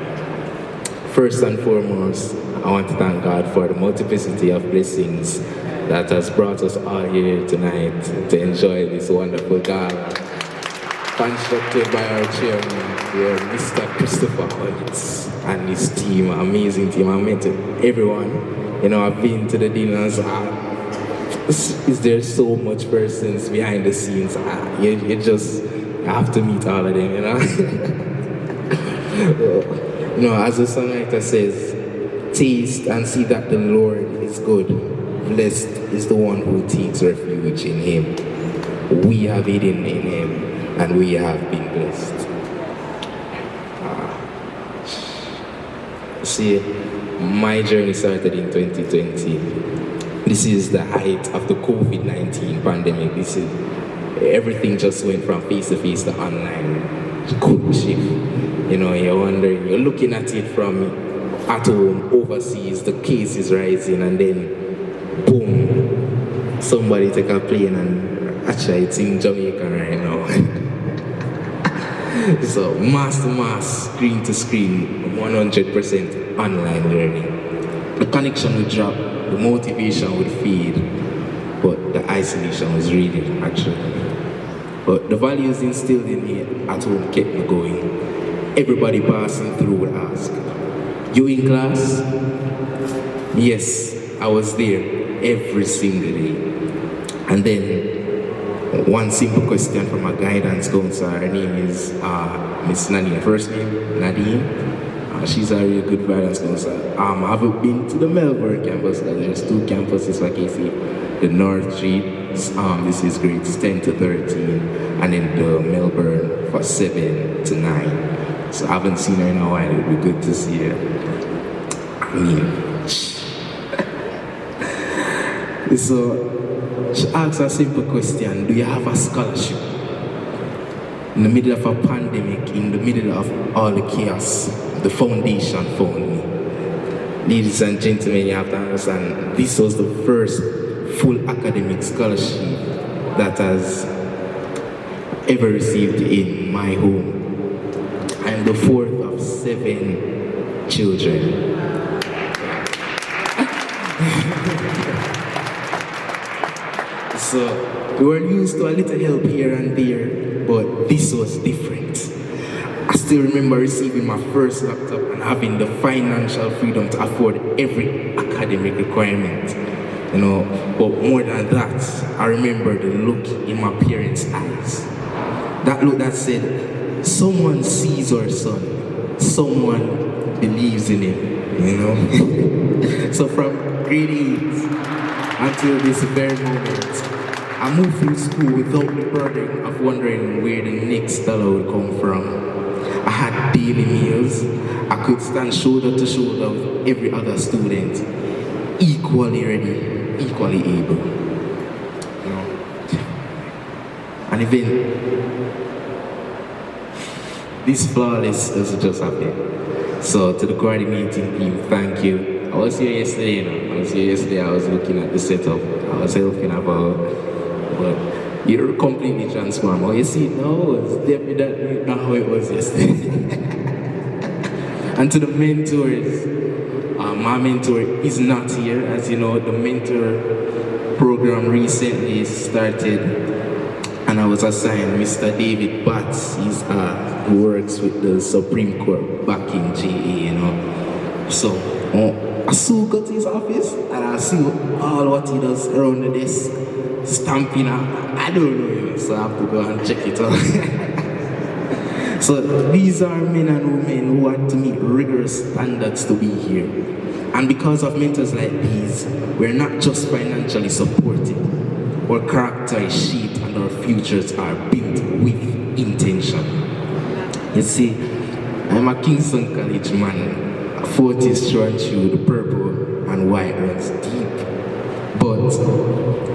First and foremost, I want to thank God for the multiplicity of blessings that has brought us all here tonight to enjoy this wonderful gala, constructed by our chairman here, Mr. Christopher Holtz, and his team, amazing team. I met everyone. You know, I've been to the dinners. Is there so much persons behind the scenes? You just have to meet all of them, you know? You know, as the songwriter says, taste and see that the Lord is good. Blessed is the one who takes refuge in him. We have hidden in him, and we have been blessed. See, my journey started in 2020. This is the height of the COVID-19 pandemic. This is everything just went from face-to-face to online. Quick shift. You know, you're wondering, you're looking at it from at home, overseas, the case is rising, and then boom, somebody take a plane and actually it's in Jamaica right now. So mass to mass, screen to screen, 100% online learning. The connection would drop, the motivation would fade, but the isolation was real actually. But the values instilled in me at home kept me going. Everybody passing through would ask, "You in class?" Yes, I was there every single day. And then one simple question from a guidance counselor. Her name is Miss Nadine. First name, Nadine. She's a really good guidance counselor. Have you been to the Melbourne campus? There's two campuses, like you see. The North Street, this is grades 10 to 13, and then the Melbourne for 7 to 9. So I haven't seen her in a while. It would be good to see her. I mean, so she asks a simple question: do you have a scholarship? In the middle of a pandemic, in the middle of all the chaos, the foundation found me. Ladies and gentlemen, you have to understand, this was the first full academic scholarship that has ever received in my home. I am the fourth of 7 children. So we were used to a little help here and there, but this was different. I still remember receiving my first laptop and having the financial freedom to afford every academic requirement. You know, but more than that, I remember the look in my parents' eyes. That look that said, someone sees our son, someone believes in him, you know? So from grade 8 until this very moment, I moved through school without the burden of wondering where the next dollar would come from. I had daily meals. I could stand shoulder to shoulder with every other student, equally ready, equally able. You know? And even this flawless doesn't just happen. So to the coordinating team, thank you. I was here yesterday, you know. I was looking at the setup. I was helping about, but you're completely transformed. Oh, you see, no, it's definitely not how it was yesterday. And to the mentors, my mentor is not here. As you know, the mentor program recently started, and I was assigned Mr. David Batts. He's who works with the Supreme Court back in GA, you know. So I soon got to his office and I see all what he does around the desk, stamping out. I don't know, you know, so I have to go and check it out. So these are men and women who had to meet rigorous standards to be here. And because of mentors like these, we're not just financially supported. Our character is shaped and our futures are built with intention. You see, I'm a Kingston College man. 40s through and through, the purple and white runs deep. But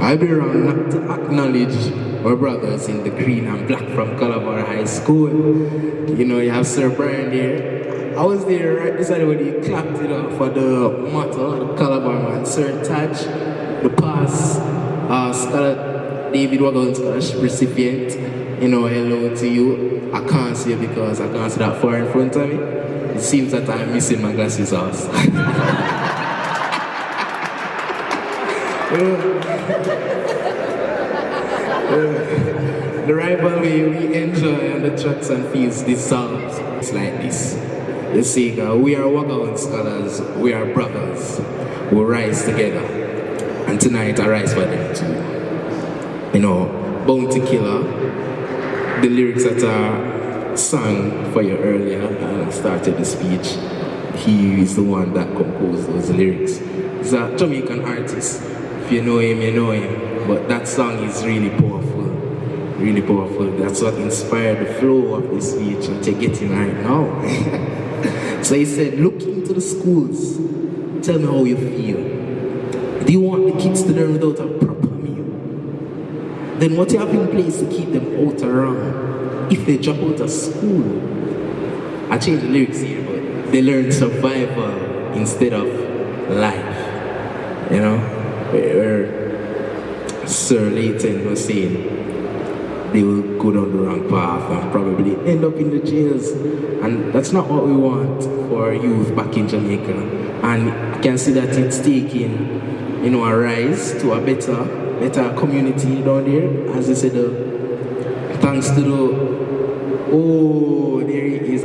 I'd be wrong not to acknowledge our brothers in the green and black from Calabar High School. You know, you have Sir Brian there. I was there right beside when he clapped it up for the motto, the Calabar man. Sir Taj, the past scholar, David Wagga scholarship recipient. You know, hello to you. I can't see it because I can't see that far in front of me. It seems that I'm missing my glasses also. The rivalry we enjoy on the tracks and fields, these songs. It's like this. You see, we are Wagga scholars, we are brothers. We rise together. And tonight I rise for them too. You know, Bounty Killer, the lyrics that are sung for you earlier, and I started the speech. He is the one that composed those lyrics. He's a Jamaican artist. If you know him, you know him. But that song is really powerful. Really powerful. That's what inspired the flow of the speech that you're getting right now. So he said, look into the schools. Tell me how you feel. Do you want the kids to learn without a proper meal? Then what you have in place to keep them out around? If they drop out of school, I changed the lyrics here, but they learn survival instead of life. You know, where Sir Layton was saying they will go down the wrong path and probably end up in the jails. And that's not what we want for our youth back in Jamaica. And I can see that it's taking, you know, a rise to a better community down there. As I said, thanks to there is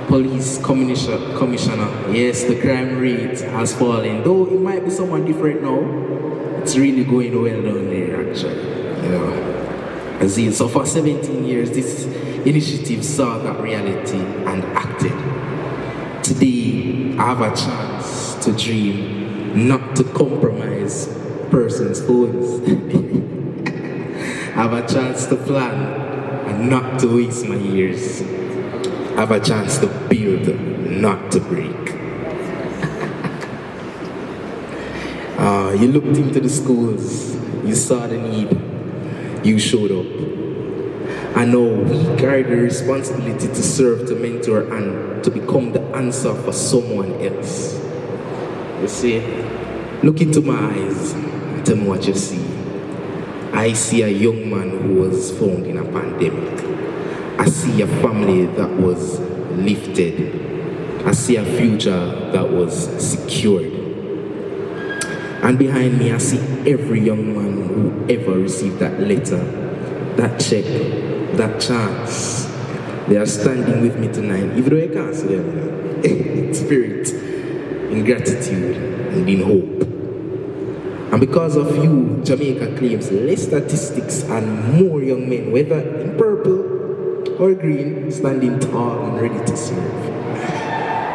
police commissioner. Yes, the crime rate has fallen. Though it might be someone different now, it's really going well down there actually. You know. So for 17 years, this initiative saw that reality and acted. Today, I have a chance to dream, not to compromise persons' phones. I have a chance to plan and not to waste my years. I have a chance to build, not to break. You looked into the schools, you saw the need, you showed up. I know we carry the responsibility to serve, to mentor, and to become the answer for someone else. You see, look into my eyes and tell me what you see. I see a young man who was found in a pandemic. I see a family that was lifted. I see a future that was secured. And behind me, I see every young man who ever received that letter, that check, that chance. They are standing with me tonight, even though I can't see them. In spirit, in gratitude, and in hope. And because of you, Jamaica claims less statistics and more young men, whether in purple or green, standing tall and ready to serve.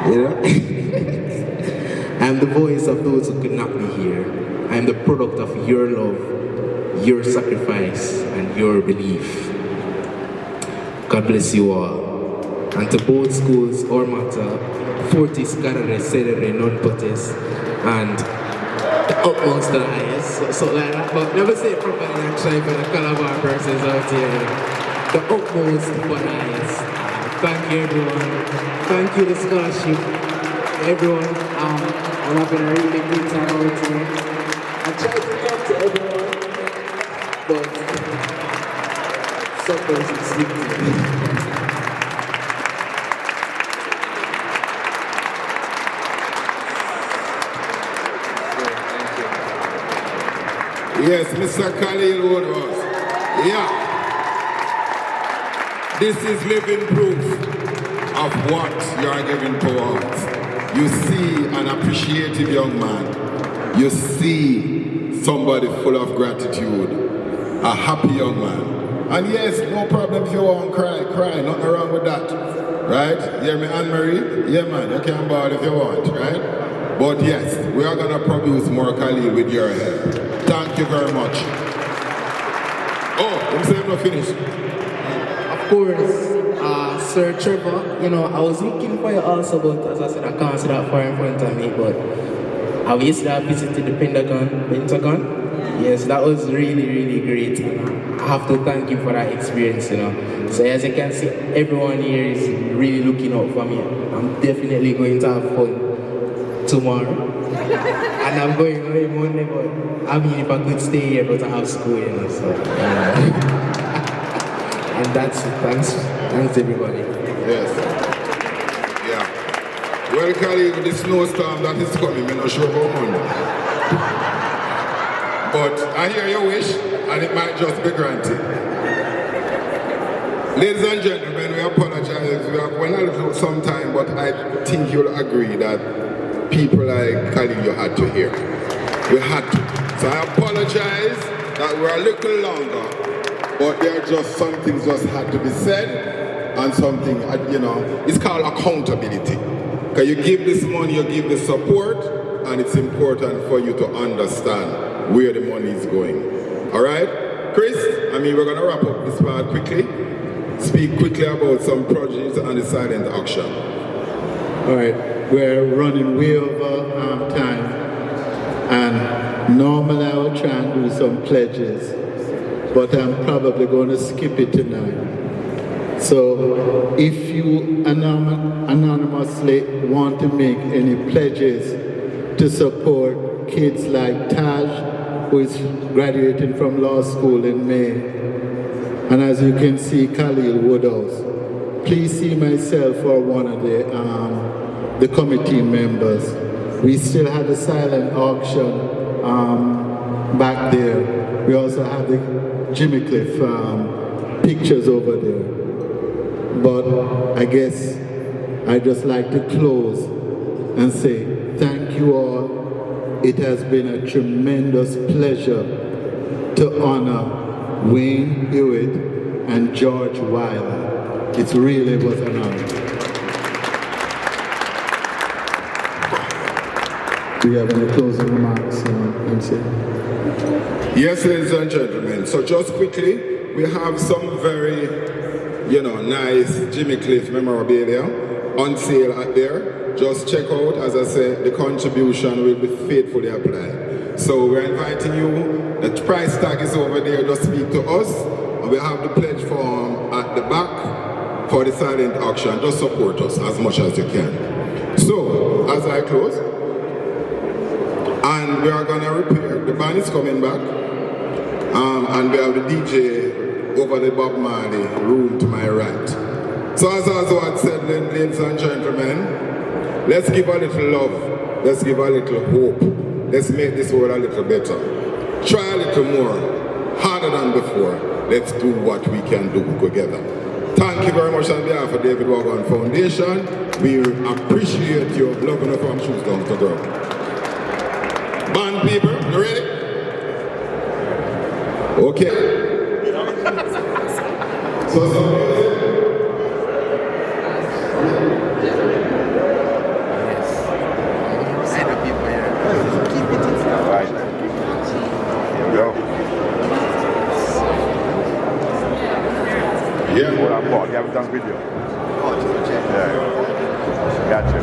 You know? I am the voice of those who could not be here. I am the product of your love, your sacrifice, and your belief. God bless you all. And to both schools, or matter, Fortis, Carre, Cedere, Non-Potes, and the utmost to the highest, so like that, but never say it properly actually for the Calabar persons out here. The utmost for the highest. Thank you everyone. Thank you the scholarship. Everyone, I'm having a really good time out here. I try to talk to everyone, but some persons sleep to me. Yes, Mr. Khalil Woodhouse. Yeah. This is living proof of what you are giving towards. You see an appreciative young man. You see somebody full of gratitude. A happy young man. And yes, no problem if you want to cry. Nothing wrong with that. Right? You hear me, Anne-Marie? Yeah, man, you can bawl if you want, right? But yes, we are going to produce more Khalil with your help. Thank you very much. Oh, I'm saying I'm not finished. Of course, Sir Trevor, you know, I was looking for you also, but as I said, I can't see that far in front of me, but I yesterday visited the Pentagon. Yes, that was really, really great. And I have to thank you for that experience, you know. So as you can see, everyone here is really looking out for me. I'm definitely going to have fun tomorrow. And I'm going away Monday, but I mean, if I could stay here, but I have school, you know, so. And that's it. Thanks everybody. Yes. Yeah. Well, Khalid, with the snowstorm that is coming, I'm not sure about Monday. But I hear your wish, and it might just be granted. Ladies and gentlemen, we apologize. We have went a little some time, but I think you'll agree that people like Khalid, you had to hear. We had to. So I apologize that we're a little longer, but there are just some things just had to be said, and something, you know, it's called accountability. Because you give this money, you give the support, and it's important for you to understand where the money is going. All right? Chris, I mean, we're going to wrap up this part quickly. Speak quickly about some projects and the silent auction. All right, we're running way over time. And normally I would try and do some pledges, but I'm probably going to skip it tonight. So if you anonymously want to make any pledges to support kids like Taj, who is graduating from law school in May, and as you can see, Khalil Woodhouse, please see myself or one of the committee members. We still have the silent auction back there. We also have the Jimmy Cliff pictures over there. But I guess I'd just like to close and say thank you all. It has been a tremendous pleasure to honor Wayne Hewitt and George Wilder. It really was an honor. Do you have any closing remarks, MC? Yes, ladies and gentlemen. So just quickly, we have some very, nice Jimmy Cliff memorabilia on sale out there. Just check out, as I said, the contribution will be faithfully applied. So we're inviting you, the price tag is over there, just speak to us. And we have the pledge form at the back for the silent auction. Just support us as much as you can. So, as I close, and we are gonna repair, the band is coming back, and we have the DJ over the Bob Marley room to my right. So as Oswald said, ladies and gentlemen, let's give a little love, let's give a little hope, let's make this world a little better. Try a little more, harder than before. Let's do what we can do together. Thank you very much on behalf of David Wagga Foundation. We appreciate your loving us from shoes down to ground. Band people, you ready? Okay. Yeah, what I'm bought. You haven't done video. Yeah. Gotcha.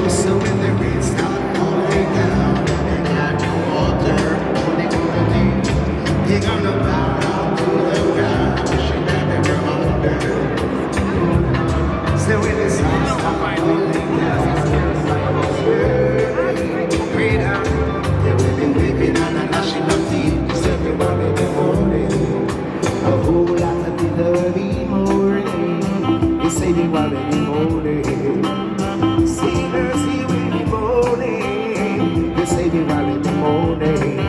So when the rain starts falling down and I do water early morning.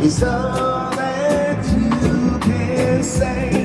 It's all that you can say.